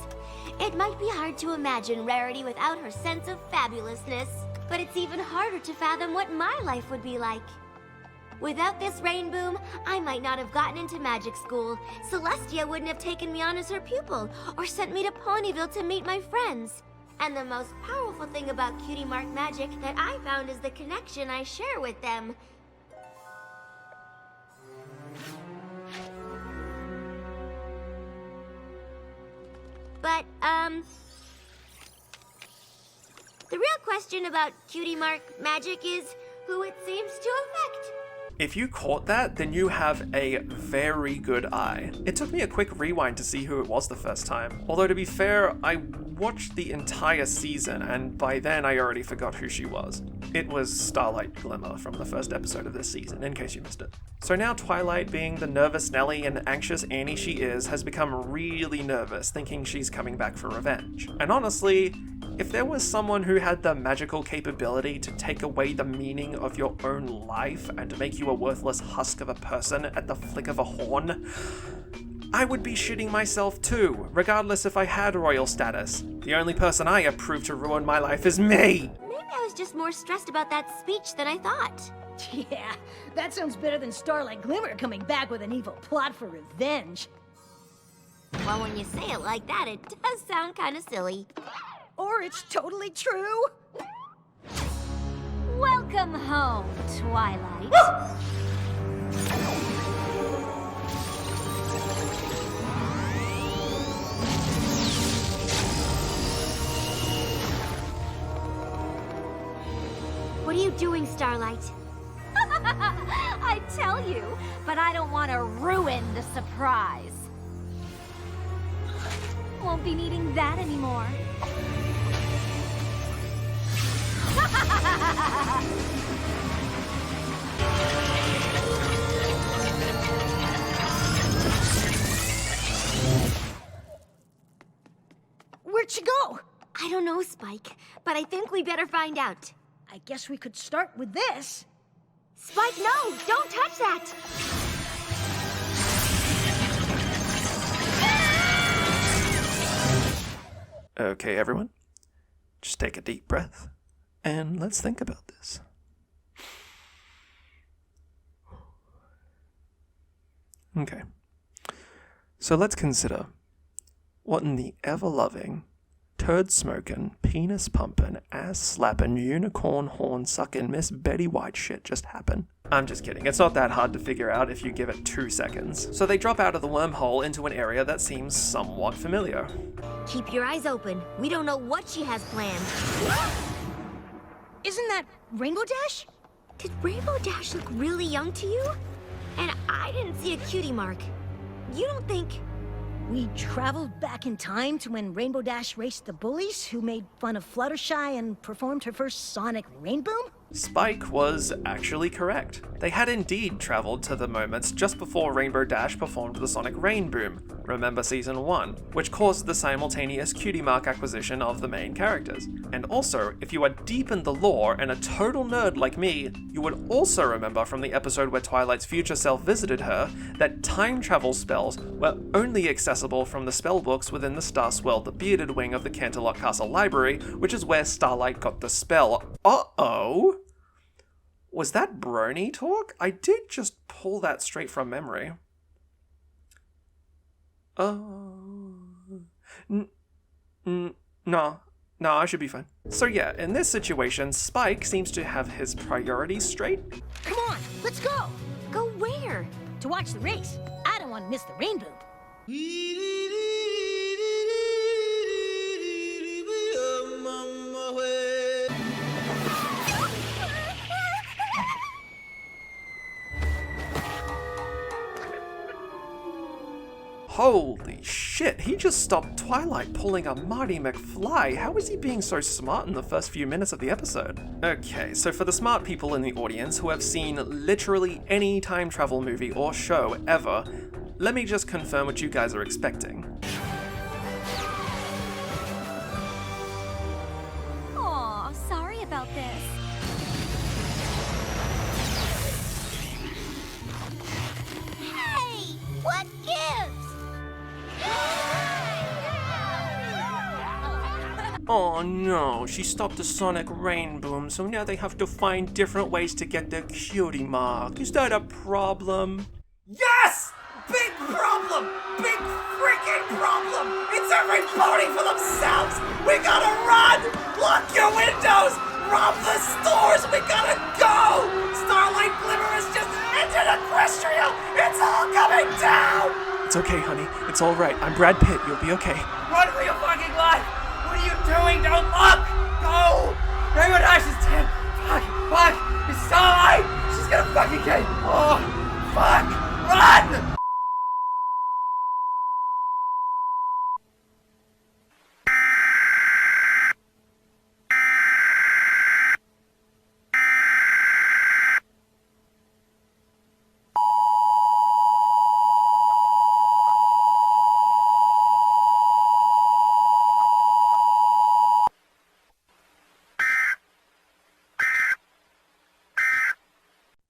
It might be hard to imagine Rarity without her sense of fabulousness, but it's even harder to fathom what my life would be like. Without this rain boom, I might not have gotten into magic school. Celestia wouldn't have taken me on as her pupil, or sent me to Ponyville to meet my friends. And the most powerful thing about Cutie Mark magic that I found is the connection I share with them. But, the real question about Cutie Mark magic is who it seems to affect. If you caught that, then you have a very good eye. It took me a quick rewind to see who it was the first time. Although to be fair, I watched the entire season and by then I already forgot who she was. It was Starlight Glimmer from the first episode of this season, in case you missed it. So now Twilight, being the nervous Nelly and anxious Annie she is, has become really nervous, thinking she's coming back for revenge. And honestly, if there was someone who had the magical capability to take away the meaning of your own life and to make you a worthless husk of a person at the flick of a horn, I would be shitting myself too, regardless if I had royal status. The only person I approve to ruin my life is me! Maybe I was just more stressed about that speech than I thought. Yeah, that sounds better than Starlight Glimmer coming back with an evil plot for revenge. Well, when you say it like that, it does sound kind of silly. Or it's totally true. Welcome home, Twilight. What are you doing, Starlight? I tell you, but I don't want to ruin the surprise. Won't be needing that anymore. Where'd she go? I don't know, Spike, but I think we better find out. I guess we could start with this. Spike, no! Don't touch that! Okay, everyone, just take a deep breath and let's think about this. Okay, so let's consider what in the ever-loving, turd-smoking, penis-pumping, ass-slapping, unicorn-horn-sucking Miss Betty White shit just happened. I'm just kidding, it's not that hard to figure out if you give it 2 seconds. So they drop out of the wormhole into an area that seems somewhat familiar. Keep your eyes open. We don't know what she has planned. Isn't that Rainbow Dash? Did Rainbow Dash look really young to you? And I didn't see a cutie mark. You don't think... We traveled back in time to when Rainbow Dash raced the bullies who made fun of Fluttershy and performed her first sonic rain boom? Spike was actually correct. They had indeed travelled to the moments just before Rainbow Dash performed the Sonic Rain Boom, remember Season 1, which caused the simultaneous Cutie Mark acquisition of the main characters. And also, if you are deep in the lore and a total nerd like me, you would also remember from the episode where Twilight's future self visited her that time travel spells were only accessible from the spellbooks within the Star Swirl the Bearded wing of the Canterlot Castle Library, which is where Starlight got the spell. Uh-oh? Was that brony talk? I did just pull that straight from memory. No, I should be fine. So yeah, in this situation, Spike seems to have his priorities straight. Come on, let's go! Go where? To watch the race. I don't want to miss the rainbow. Holy shit, he just stopped Twilight pulling a Marty McFly. How is he being so smart in the first few minutes of the episode? Okay, so for the smart people in the audience who have seen literally any time travel movie or show ever, let me just confirm what you guys are expecting. Aw, sorry about this. Hey, what gives? Oh no, she stopped the Sonic Rain Boom, so now they have to find different ways to get the Cutie Mark. Is that a problem? Yes! Big problem! Big freaking problem! It's every pony for themselves! We gotta run! Lock your windows! Rob the stores! We gotta go! Starlight Glimmer has just entered Equestria! It's all coming down! It's okay, honey. It's alright. I'm Brad Pitt. You'll be okay. Run for your fucking life! What are you doing? Don't look! Go! Rainbow Dash is dead! Fuck! It's Starlight! She's gonna fucking get... Oh! Fuck! Run!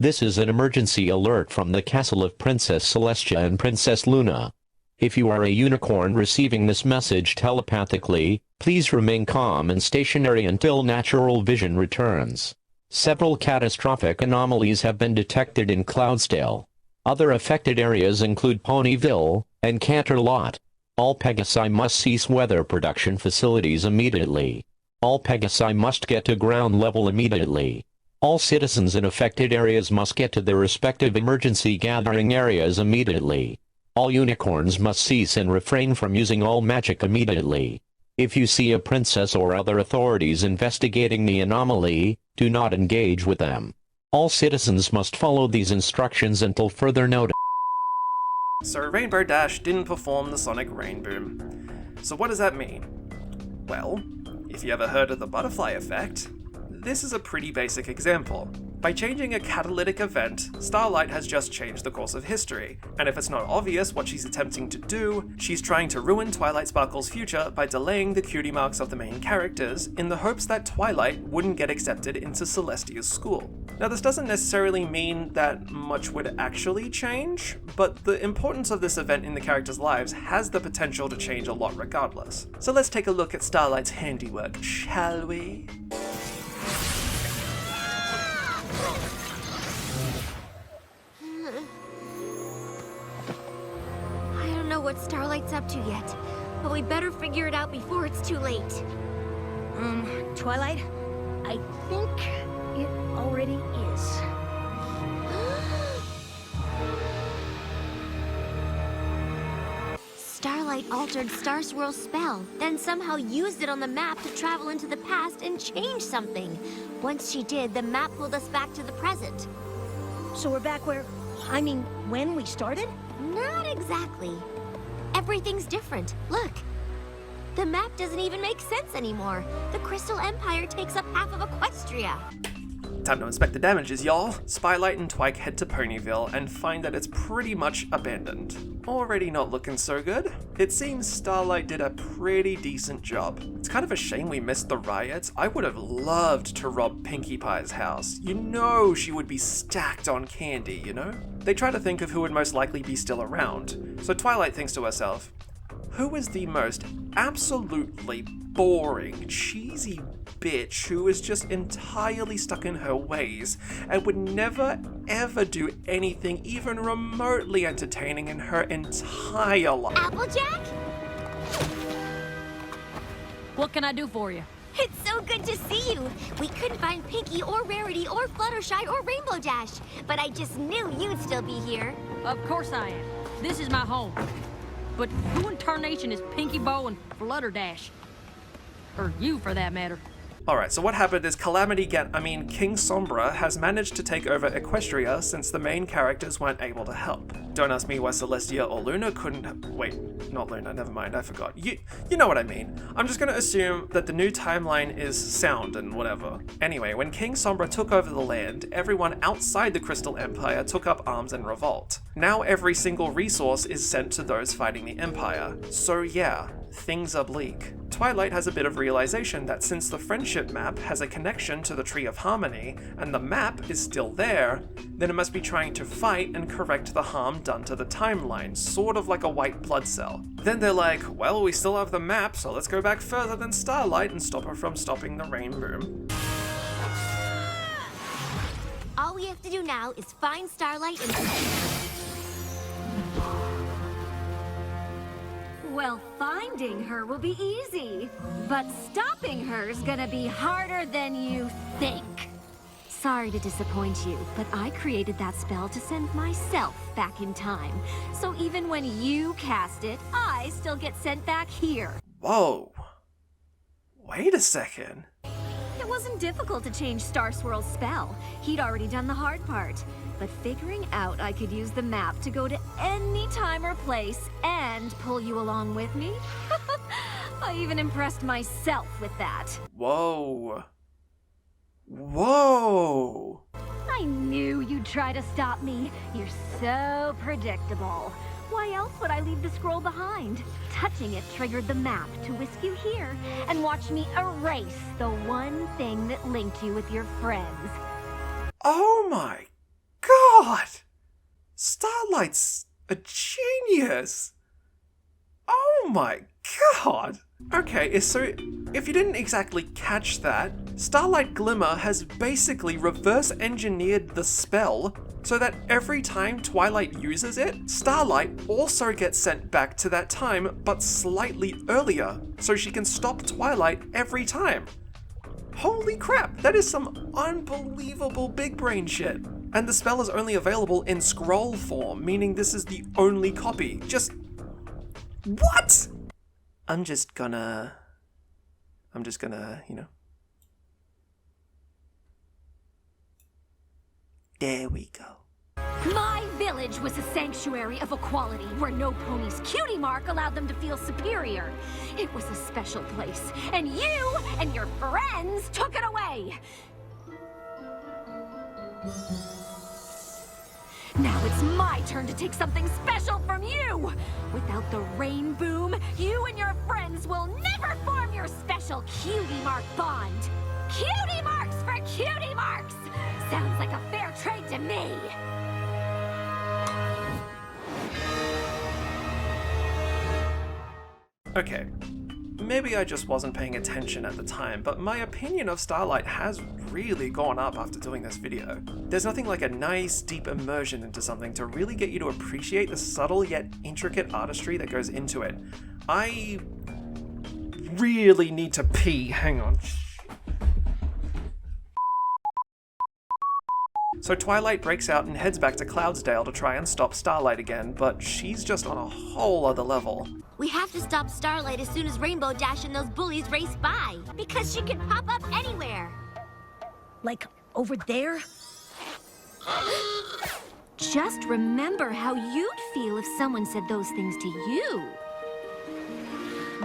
This is an emergency alert from the castle of Princess Celestia and Princess Luna. If you are a unicorn receiving this message telepathically, please remain calm and stationary until natural vision returns. Several catastrophic anomalies have been detected in Cloudsdale. Other affected areas include Ponyville and Canterlot. All Pegasi must cease weather production facilities immediately. All Pegasi must get to ground level immediately. All citizens in affected areas must get to their respective emergency gathering areas immediately. All unicorns must cease and refrain from using all magic immediately. If you see a princess or other authorities investigating the anomaly, do not engage with them. All citizens must follow these instructions until further notice. So Rainbow Dash didn't perform the Sonic Rain Boom. So what does that mean? Well, if you ever heard of the butterfly effect, this is a pretty basic example. By changing a catalytic event, Starlight has just changed the course of history, and if it's not obvious what she's attempting to do, she's trying to ruin Twilight Sparkle's future by delaying the cutie marks of the main characters in the hopes that Twilight wouldn't get accepted into Celestia's school. Now this doesn't necessarily mean that much would actually change, but the importance of this event in the characters' lives has the potential to change a lot regardless. So let's take a look at Starlight's handiwork, shall we? I don't know what Starlight's up to yet, but we better figure it out before it's too late. Twilight, I think it already is. Starlight altered Star Swirl's spell, then somehow used it on the map to travel into the past and change something. Once she did, the map pulled us back to the present. So we're back when we started? Not exactly. Everything's different. Look. The map doesn't even make sense anymore. The Crystal Empire takes up half of Equestria. Time to inspect the damages, y'all. Spylight and Twike head to Ponyville and find that it's pretty much abandoned. Already not looking so good. It seems Starlight did a pretty decent job. It's kind of a shame we missed the riots. I would have loved to rob Pinkie Pie's house. You know she would be stacked on candy, you know? They try to think of who would most likely be still around. So Twilight thinks to herself, who is the most absolutely boring, cheesy bitch who is just entirely stuck in her ways and would never ever do anything even remotely entertaining in her entire life? Applejack? What can I do for you? It's so good to see you. We couldn't find Pinkie or Rarity or Fluttershy or Rainbow Dash, but I just knew you'd still be here. Of course I am. This is my home. But who in tarnation is Pinkie Bow and Flutterdash? Or you, for that matter. Alright, so what happened is King Sombra has managed to take over Equestria since the main characters weren't able to help. Don't ask me why Celestia or Luna couldn't wait, not Luna, never mind, I forgot. You know what I mean. I'm just gonna assume that the new timeline is sound and whatever. Anyway, when King Sombra took over the land, everyone outside the Crystal Empire took up arms and revolt. Now every single resource is sent to those fighting the Empire. So yeah, things are bleak. Twilight has a bit of realization that since the friendship map has a connection to the Tree of Harmony, and the map is still there, then it must be trying to fight and correct the harm done to the timeline, sort of like a white blood cell. Then they're like, well, we still have the map, so let's go back further than Starlight and stop her from stopping the rain boom. All we have to do now is find Starlight and... Well, finding her will be easy, but stopping her's gonna be harder than you think. Sorry to disappoint you, but I created that spell to send myself back in time. So even when you cast it, I still get sent back here. Whoa. Wait a second. It wasn't difficult to change Star Swirl's spell. He'd already done the hard part. But figuring out I could use the map to go to any time or place and pull you along with me? I even impressed myself with that. Whoa. Whoa. I knew you'd try to stop me. You're so predictable. Why else would I leave the scroll behind? Touching it triggered the map to whisk you here and watch me erase the one thing that linked you with your friends. Oh my God! Starlight's a genius! Oh my God! Okay, so if you didn't exactly catch that, Starlight Glimmer has basically reverse engineered the spell so that every time Twilight uses it, Starlight also gets sent back to that time, but slightly earlier, so she can stop Twilight every time. Holy crap, that is some unbelievable big brain shit. And the spell is only available in scroll form, meaning this is the only copy. Just... what? I'm just gonna, you know. There we go. My village was a sanctuary of equality where no pony's cutie mark allowed them to feel superior. It was a special place, and you and your friends took it away. Now it's my turn to take something special from you! Without the rain boom, you and your friends will never form your special cutie mark bond. Cutie marks for cutie marks! Sounds like a fair trade to me! Okay, maybe I just wasn't paying attention at the time, but my opinion of Starlight has really gone up after doing this video. There's nothing like a nice, deep immersion into something to really get you to appreciate the subtle yet intricate artistry that goes into it. I really need to pee, hang on. So Twilight breaks out and heads back to Cloudsdale to try and stop Starlight again, but she's just on a whole other level. We have to stop Starlight as soon as Rainbow Dash and those bullies race by, because she can pop up anywhere. Like, over there? Just remember how you'd feel if someone said those things to you.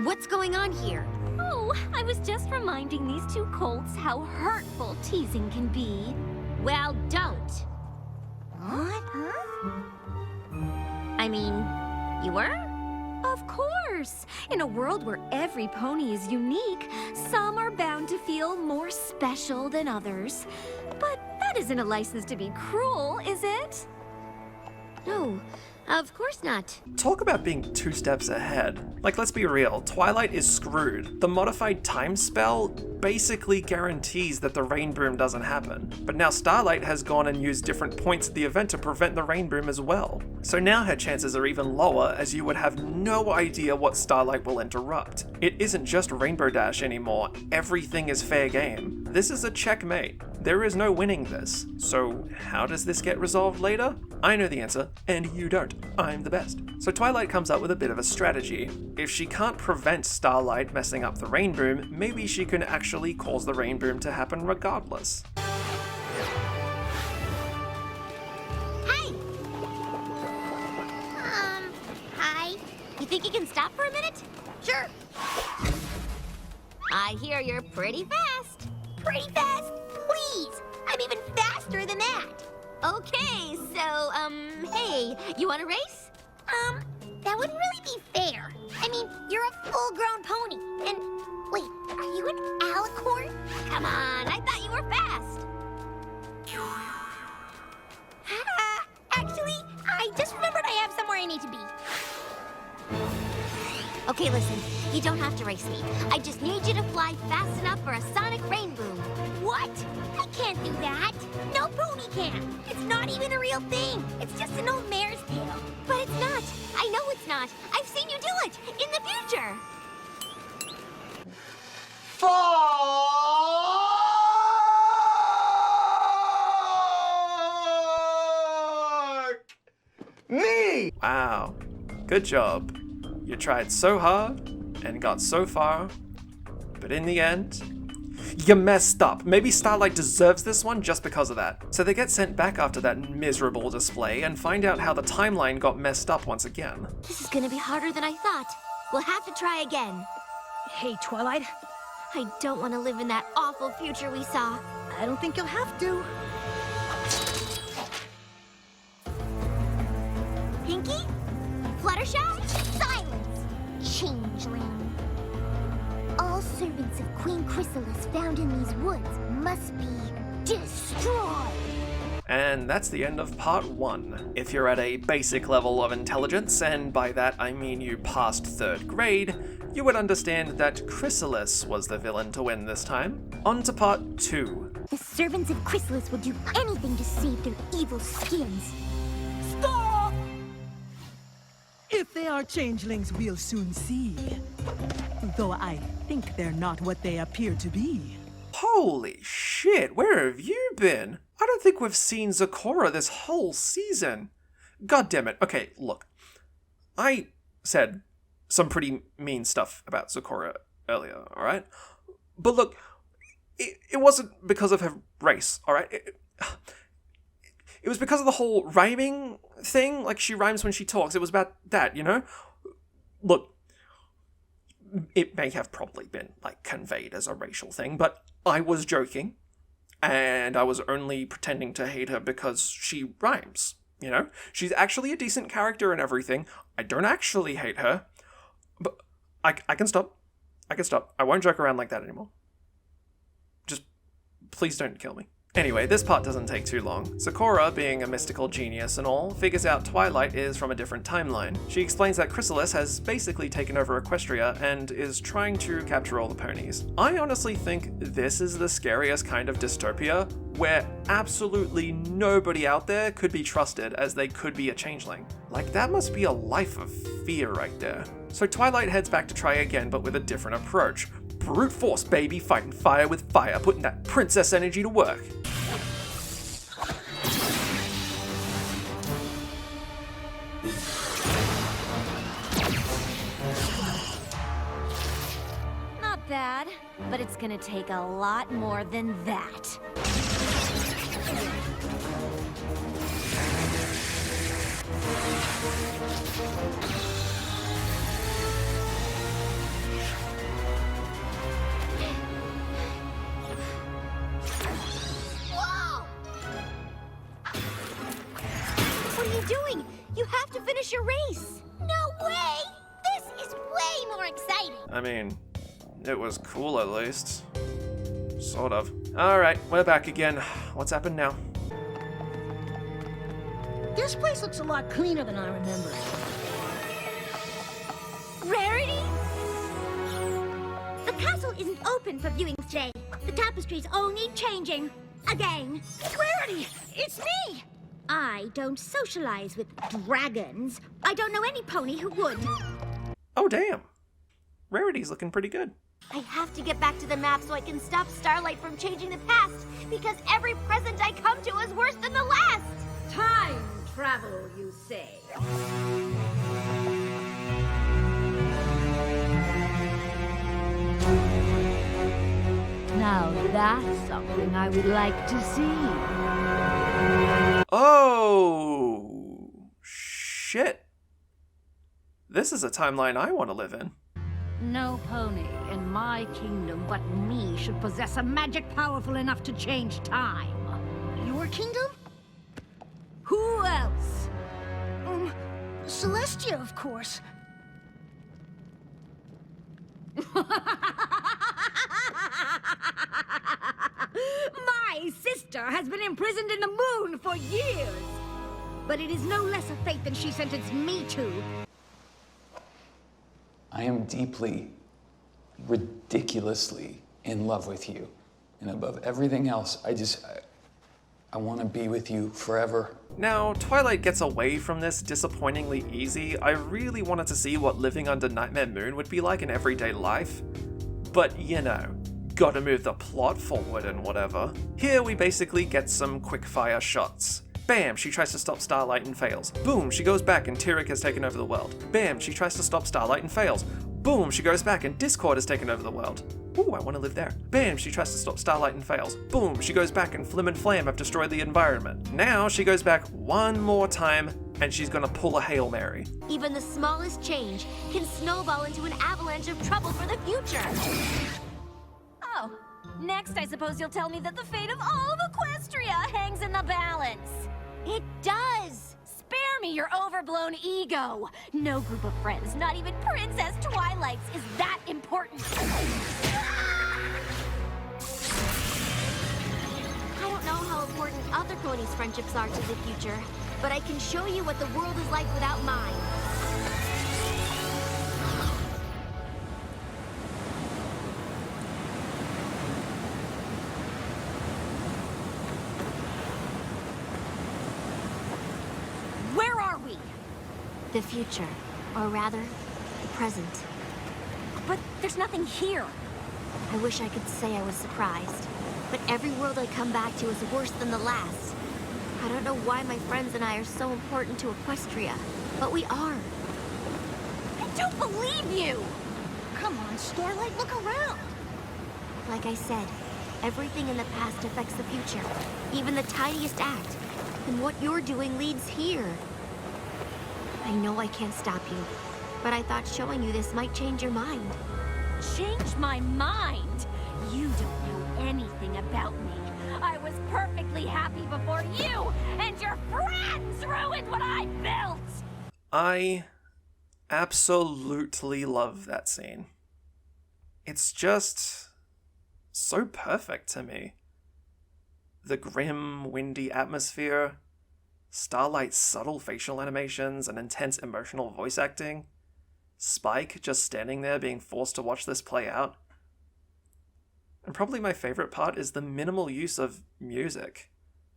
What's going on here? Oh, I was just reminding these two colts how hurtful teasing can be. Well, don't. What? Huh? I mean, you were? Of course! In a world where every pony is unique, some are bound to feel more special than others. But that isn't a license to be cruel, is it? No, of course not. Talk about being 2 steps ahead. Like, let's be real, Twilight is screwed. The modified time spell basically guarantees that the rain boom doesn't happen. But now Starlight has gone and used different points of the event to prevent the rain boom as well. So now her chances are even lower, as you would have no idea what Starlight will interrupt. It isn't just Rainbow Dash anymore, everything is fair game. This is a checkmate. There is no winning this. So how does this get resolved later? I know the answer, and you don't. I'm the best. So Twilight comes up with a bit of a strategy. If she can't prevent Starlight messing up the rain boom, maybe she can actually cause the rain boom to happen regardless. Hey! Hi. You think you can stop for a minute? Sure. I hear you're pretty fast. Pretty fast? Please! I'm even faster than that. Okay, so, hey, you want to race? That wouldn't really be fair. I mean, you're a full-grown pony, and wait, are you an alicorn? Come on, I thought you were fast. Actually, I just remembered I have somewhere I need to be. Okay, listen, you don't have to race me. I just need you to fly fast enough for a sonic rain boom. What? I can't do that. No pony can. It's not even a real thing. It's just an old mare's tale. But it's not. I know it's not. I've seen you do it in the future. Me! Wow, good job. You tried so hard and got so far, but in the end, you messed up. Maybe Starlight deserves this one just because of that. So they get sent back after that miserable display and find out how the timeline got messed up once again. This is gonna be harder than I thought. We'll have to try again. Hey, Twilight. I don't want to live in that awful future we saw. I don't think you'll have to. Pinky? Fluttershy? Silence! Changeling. All servants of Queen Chrysalis found in these woods must be destroyed. And that's the end of part 1. If you're at a basic level of intelligence, and by that I mean you passed 3rd grade, you would understand that Chrysalis was the villain to win this time. On to part 2. The servants of Chrysalis will do anything to save their evil skins. Stop! If they are changelings, we'll soon see. Though I think they're not what they appear to be. Holy shit, where have you been? I don't think we've seen Zecora this whole season. God damn it. Okay, look. I said some pretty mean stuff about Zecora earlier, alright? But look, it wasn't because of her race, alright? It was because of the whole rhyming thing. Like, she rhymes when she talks. It was about that, you know? Look, it may have probably been, like, conveyed as a racial thing, but I was joking. And I was only pretending to hate her because she rhymes, you know? She's actually a decent character and everything. I don't actually hate her. But I can stop. I can stop. I won't joke around like that anymore. Just, please don't kill me. Anyway, this part doesn't take too long. Zecora, being a mystical genius and all, figures out Twilight is from a different timeline. She explains that Chrysalis has basically taken over Equestria and is trying to capture all the ponies. I honestly think this is the scariest kind of dystopia, where absolutely nobody out there could be trusted as they could be a changeling. Like, that must be a life of fear right there. So Twilight heads back to try again, but with a different approach. Brute force, baby, fighting fire with fire, putting that princess energy to work. Not bad, but it's gonna take a lot more than that. Whoa! finish a race. No way! This is way more exciting. I mean, it was cool at least. Sort of. Alright, we're back again. What's happened now? This place looks a lot cleaner than I remember. Rarity? The castle isn't open for viewing today. The tapestry's only changing. Again. Rarity! It's me! I don't socialize with dragons. I don't know any pony who would. Oh, damn. Rarity's looking pretty good. I have to get back to the map so I can stop Starlight from changing the past, because every present I come to is worse than the last. Time travel, you say? Now that's something I would like to see. Oh, shit. This is a timeline I want to live in. No pony in my kingdom but me should possess a magic powerful enough to change time. Your kingdom? Who else? Celestia, of course. My sister has been imprisoned in the moon for years. But it is no less a fate than she sentenced me to. I am deeply, ridiculously in love with you. And above everything else, I want to be with you forever. Now, Twilight gets away from this disappointingly easy. I really wanted to see what living under Nightmare Moon would be like in everyday life. But, you know, gotta move the plot forward and whatever. Here we basically get some quick-fire shots. Bam, she tries to stop Starlight and fails. Boom, she goes back and Tyrek has taken over the world. Bam, she tries to stop Starlight and fails. Boom, she goes back and Discord has taken over the world. Ooh, I want to live there. Bam, she tries to stop Starlight and fails. Boom, she goes back and Flim and Flam have destroyed the environment. Now she goes back one more time and she's gonna pull a Hail Mary. Even the smallest change can snowball into an avalanche of trouble for the future. Oh, next I suppose you'll tell me that the fate of all of Equestria hangs in the balance. It does! Spare me your overblown ego. No group of friends, not even Princess Twilight's, is that important. I don't know how important other ponies' friendships are to the future, but I can show you what the world is like without mine. Where are we? The future, or rather, the present. But there's nothing here. I wish I could say I was surprised, but every world I come back to is worse than the last. I don't know why my friends and I are so important to Equestria, but we are. I don't believe you! Come on, Starlight, look around. Like I said, everything in the past affects the future, even the tiniest act. And what you're doing leads here. I know I can't stop you, but I thought showing you this might change your mind. Change my mind? You don't know anything about me. I was perfectly happy before you and your friends ruined what I built! I absolutely love that scene. It's just so perfect to me. The grim, windy atmosphere, Starlight's subtle facial animations and intense emotional voice acting, Spike just standing there being forced to watch this play out. And probably my favorite part is the minimal use of music,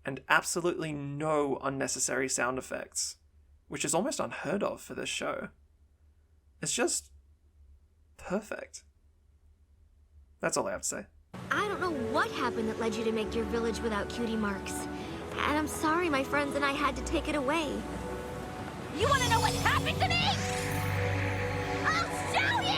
and absolutely no unnecessary sound effects, which is almost unheard of for this show. It's just perfect. That's all I have to say. I don't know what happened that led you to make your village without cutie marks. And I'm sorry my friends and I had to take it away. You want to know what happened to me? I'll show you!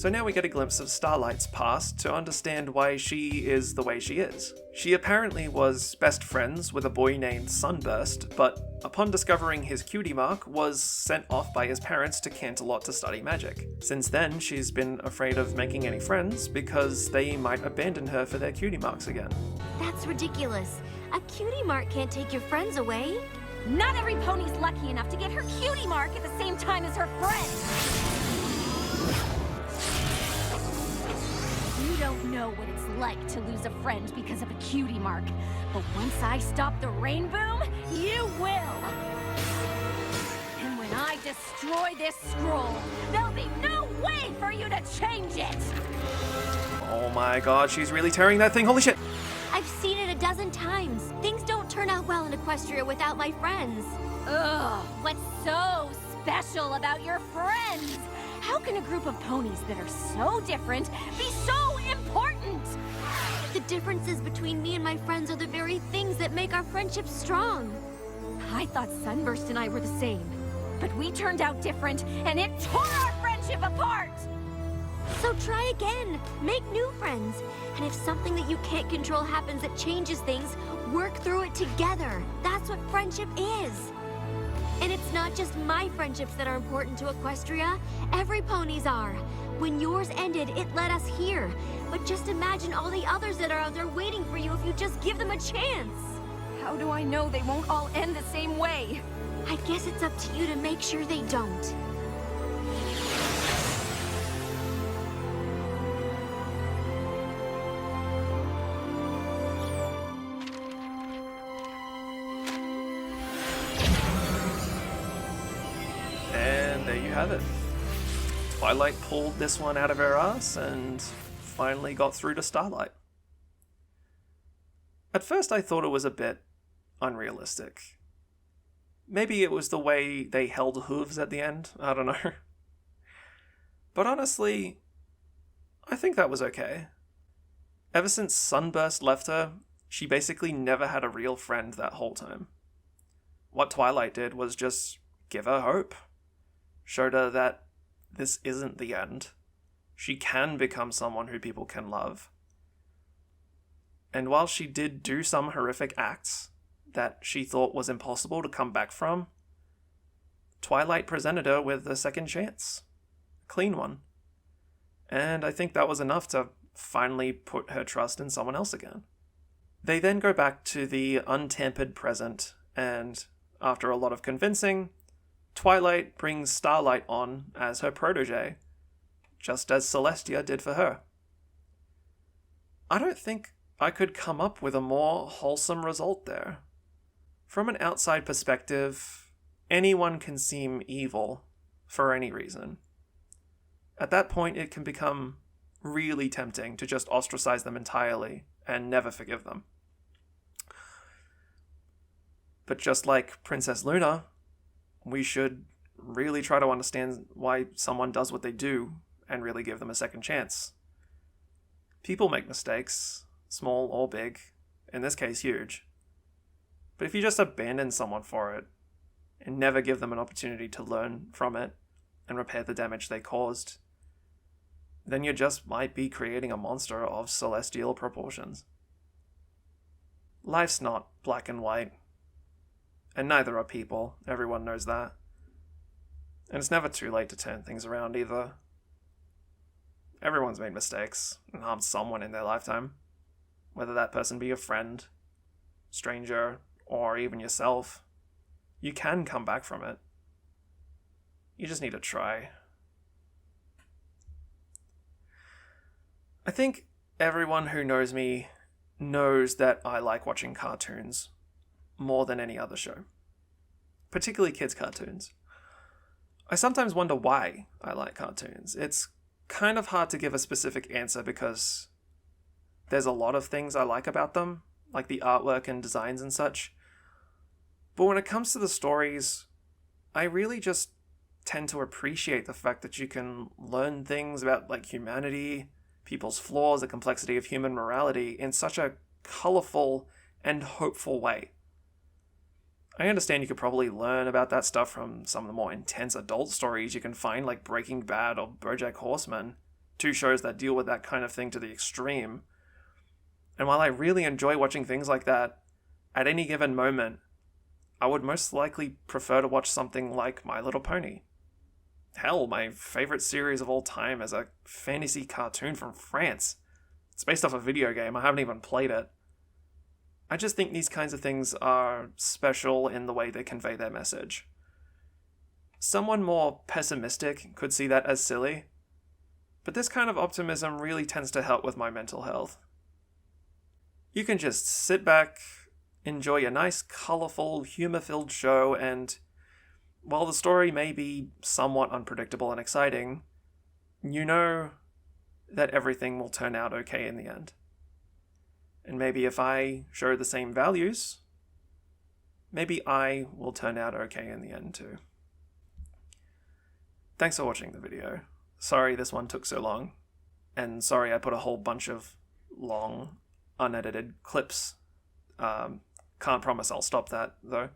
So now we get a glimpse of Starlight's past to understand why she is the way she is. She apparently was best friends with a boy named Sunburst, but upon discovering his cutie mark, was sent off by his parents to Canterlot to study magic. Since then, she's been afraid of making any friends because they might abandon her for their cutie marks again. That's ridiculous. A cutie mark can't take your friends away. Not every pony's lucky enough to get her cutie mark at the same time as her friend. You don't know what it's like to lose a friend because of a cutie mark. But once I stop the rain boom, you will! And when I destroy this scroll, there'll be no way for you to change it! Oh my god, she's really tearing that thing, holy shit! I've seen it a dozen times. Things don't turn out well in Equestria without my friends. Ugh, what's so special about your friends? How can a group of ponies that are so different be so important? The differences between me and my friends are the very things that make our friendship strong. I thought Sunburst and I were the same, but we turned out different, and it tore our friendship apart! So try again. Make new friends. And if something that you can't control happens that changes things, work through it together. That's what friendship is. And it's not just my friendships that are important to Equestria. Every pony's are. When yours ended, it led us here. But just imagine all the others that are out there waiting for you if you just give them a chance. How do I know they won't all end the same way? I guess it's up to you to make sure they don't. And there you have it. Twilight pulled this one out of her ass and finally got through to Starlight. At first I thought it was a bit unrealistic. Maybe it was the way they held hooves at the end, I don't know. But honestly, I think that was okay. Ever since Sunburst left her, she basically never had a real friend that whole time. What Twilight did was just give her hope. Showed her that this isn't the end. She can become someone who people can love. And while she did do some horrific acts that she thought was impossible to come back from, Twilight presented her with a second chance. A clean one. And I think that was enough to finally put her trust in someone else again. They then go back to the untampered present, and after a lot of convincing, Twilight brings Starlight on as her protege, just as Celestia did for her. I don't think I could come up with a more wholesome result there. From an outside perspective, anyone can seem evil for any reason. At that point, it can become really tempting to just ostracize them entirely and never forgive them. But just like Princess Luna, we should really try to understand why someone does what they do and really give them a second chance. People make mistakes, small or big, in this case huge. But if you just abandon someone for it and never give them an opportunity to learn from it and repair the damage they caused, then you just might be creating a monster of celestial proportions. Life's not black and white. And neither are people, everyone knows that. And it's never too late to turn things around either. Everyone's made mistakes and harmed someone in their lifetime. Whether that person be a friend, stranger, or even yourself. You can come back from it. You just need to try. I think everyone who knows me knows that I like watching cartoons more than any other show. Particularly kids' cartoons. I sometimes wonder why I like cartoons. It's kind of hard to give a specific answer because there's a lot of things I like about them, like the artwork and designs and such. But when it comes to the stories, I really just tend to appreciate the fact that you can learn things about like humanity, people's flaws, the complexity of human morality in such a colorful and hopeful way. I understand you could probably learn about that stuff from some of the more intense adult stories you can find, like Breaking Bad or BoJack Horseman, two shows that deal with that kind of thing to the extreme. And while I really enjoy watching things like that, at any given moment, I would most likely prefer to watch something like My Little Pony. Hell, my favorite series of all time is a fantasy cartoon from France. It's based off a video game. I haven't even played it. I just think these kinds of things are special in the way they convey their message. Someone more pessimistic could see that as silly, but this kind of optimism really tends to help with my mental health. You can just sit back, enjoy a nice, colourful, humour-filled show, and while the story may be somewhat unpredictable and exciting, you know that everything will turn out okay in the end. And maybe if I show the same values, maybe I will turn out okay in the end too. Thanks for watching the video. Sorry this one took so long, and sorry I put a whole bunch of long, unedited clips. Can't promise I'll stop that, though.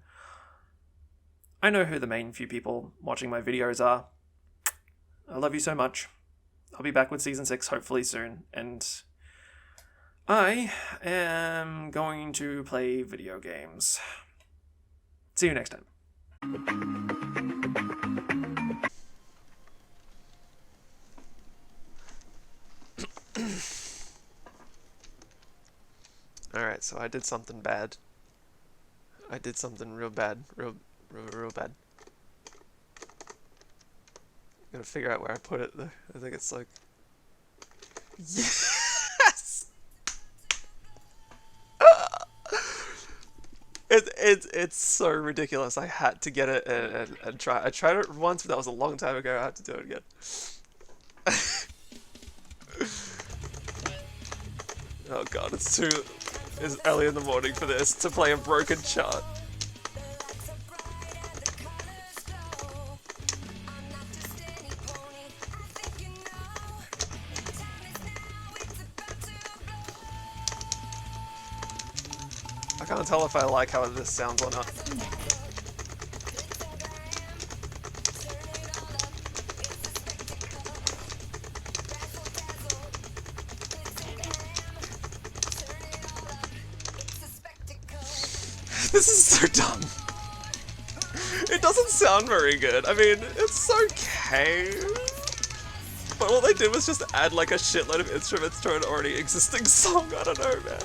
I know who the main few people watching my videos are. I love you so much. I'll be back with Season 6 hopefully soon, and I am going to play video games. See you next time. Alright, so I did something bad. I did something real bad. Real bad. I'm gonna figure out where I put it though. I think it's like... Yes! It's so ridiculous. I had to get it and try. I tried it once, but that was a long time ago. I have to do it again. Oh god, it's early in the morning for this, to play a broken chart. I can't tell if I like how this sounds or not. This is so dumb. It doesn't sound very good. I mean, it's okay. But all they did was just add like a shitload of instruments to an already existing song. I don't know, man.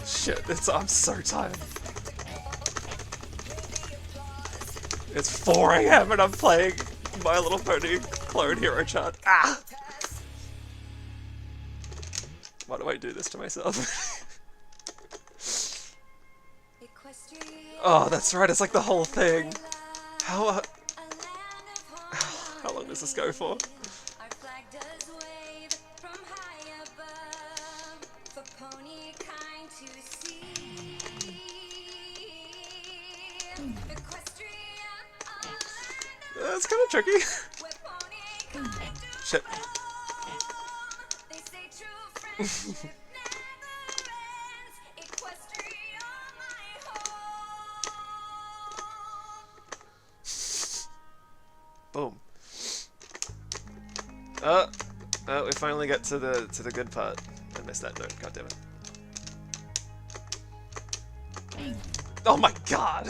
Shit, I'm so tired. It's 4 AM and I'm playing My Little Pony Clone Hero Chart. Ah! Why do I do this to myself? Oh, that's right, it's like the whole thing. How long does this go for? It's kind of tricky. Shit. Boom. We finally get to the good part. I missed that note. God damn it. Oh my god.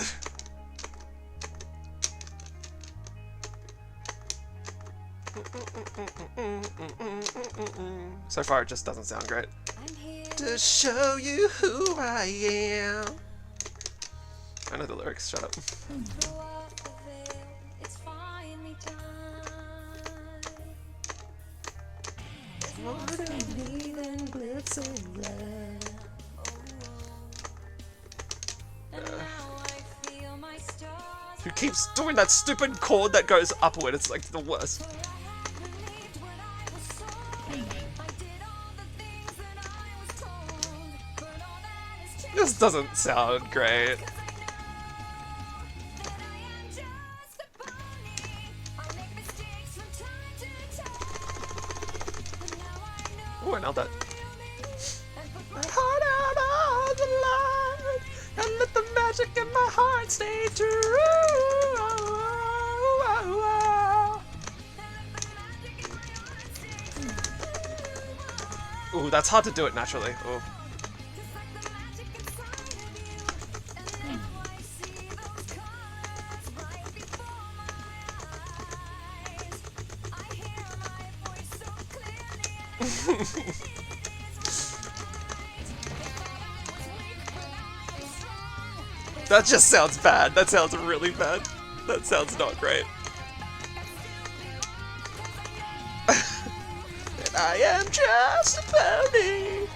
So far, it just doesn't sound great. To show you who I am. I know the lyrics, shut up. Who keeps doing that stupid chord that goes upward? It's like the worst. This doesn't sound great. Oh, I nailed that. Heart out on the line, and let the magic in my heart stay true. Ooh, that's hard to do it naturally. Ooh. That just sounds bad. That sounds really bad. That sounds not great. And I am just a pony.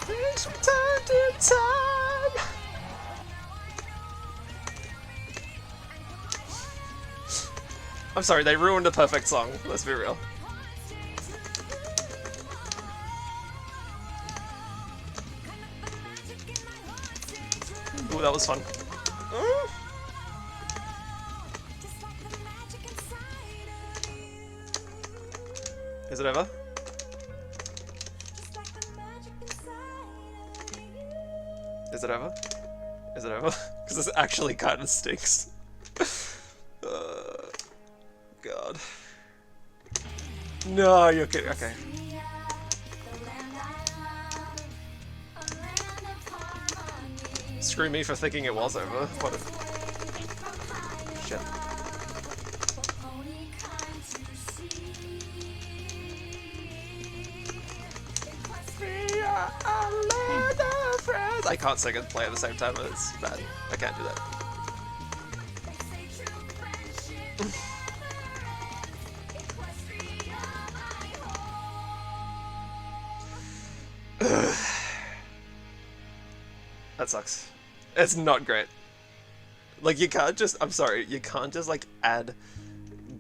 Things from time to time. I'm sorry, they ruined a perfect song. Let's be real. Ooh, that was fun. Is it over? Is it over? Is it over? Because this actually kind of stinks. God. No, you're kidding. Okay. Screw me for thinking it was over. What a... Shit. I can't sing and play at the same time. It's bad. I can't do that. That sucks. It's not great. Like, you can't just, I'm sorry, you can't just, like, add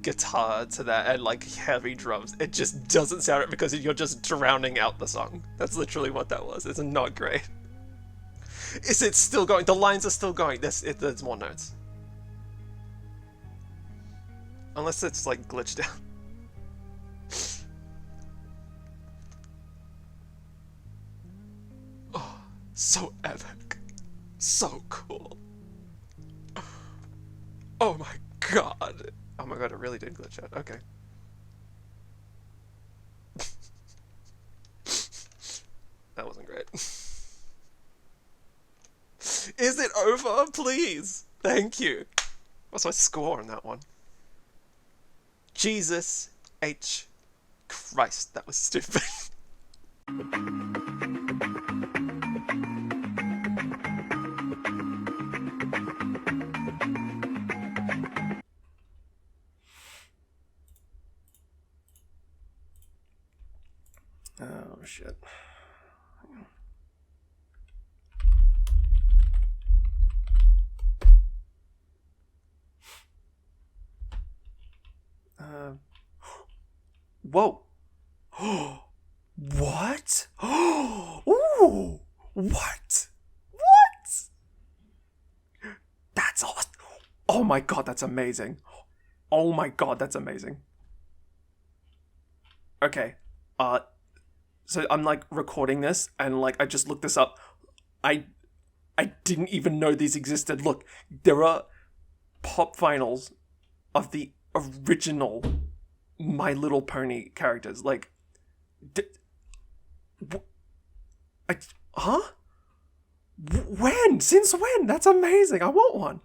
guitar to that and, like, heavy drums. It just doesn't sound right because you're just drowning out the song. That's literally what that was. It's not great. It's still going. The lines are still going. There's more notes. Unless it's, like, glitched out. Oh, so epic. So cool. Oh my god. Oh my god, it really did glitch out. Okay. That wasn't great. Is it over? Please. Thank you. What's my score on that one? Jesus H. Christ, that was stupid. Oh shit. Whoa. What? Ooh. What? What? That's all. Oh my god, that's amazing. Oh my god, that's amazing. Okay. So I'm like recording this and like I just looked this up. I didn't even know these existed. Look, there are pop vinyls of the original My Little Pony characters. Like, huh? When? Since when? That's amazing. I want one.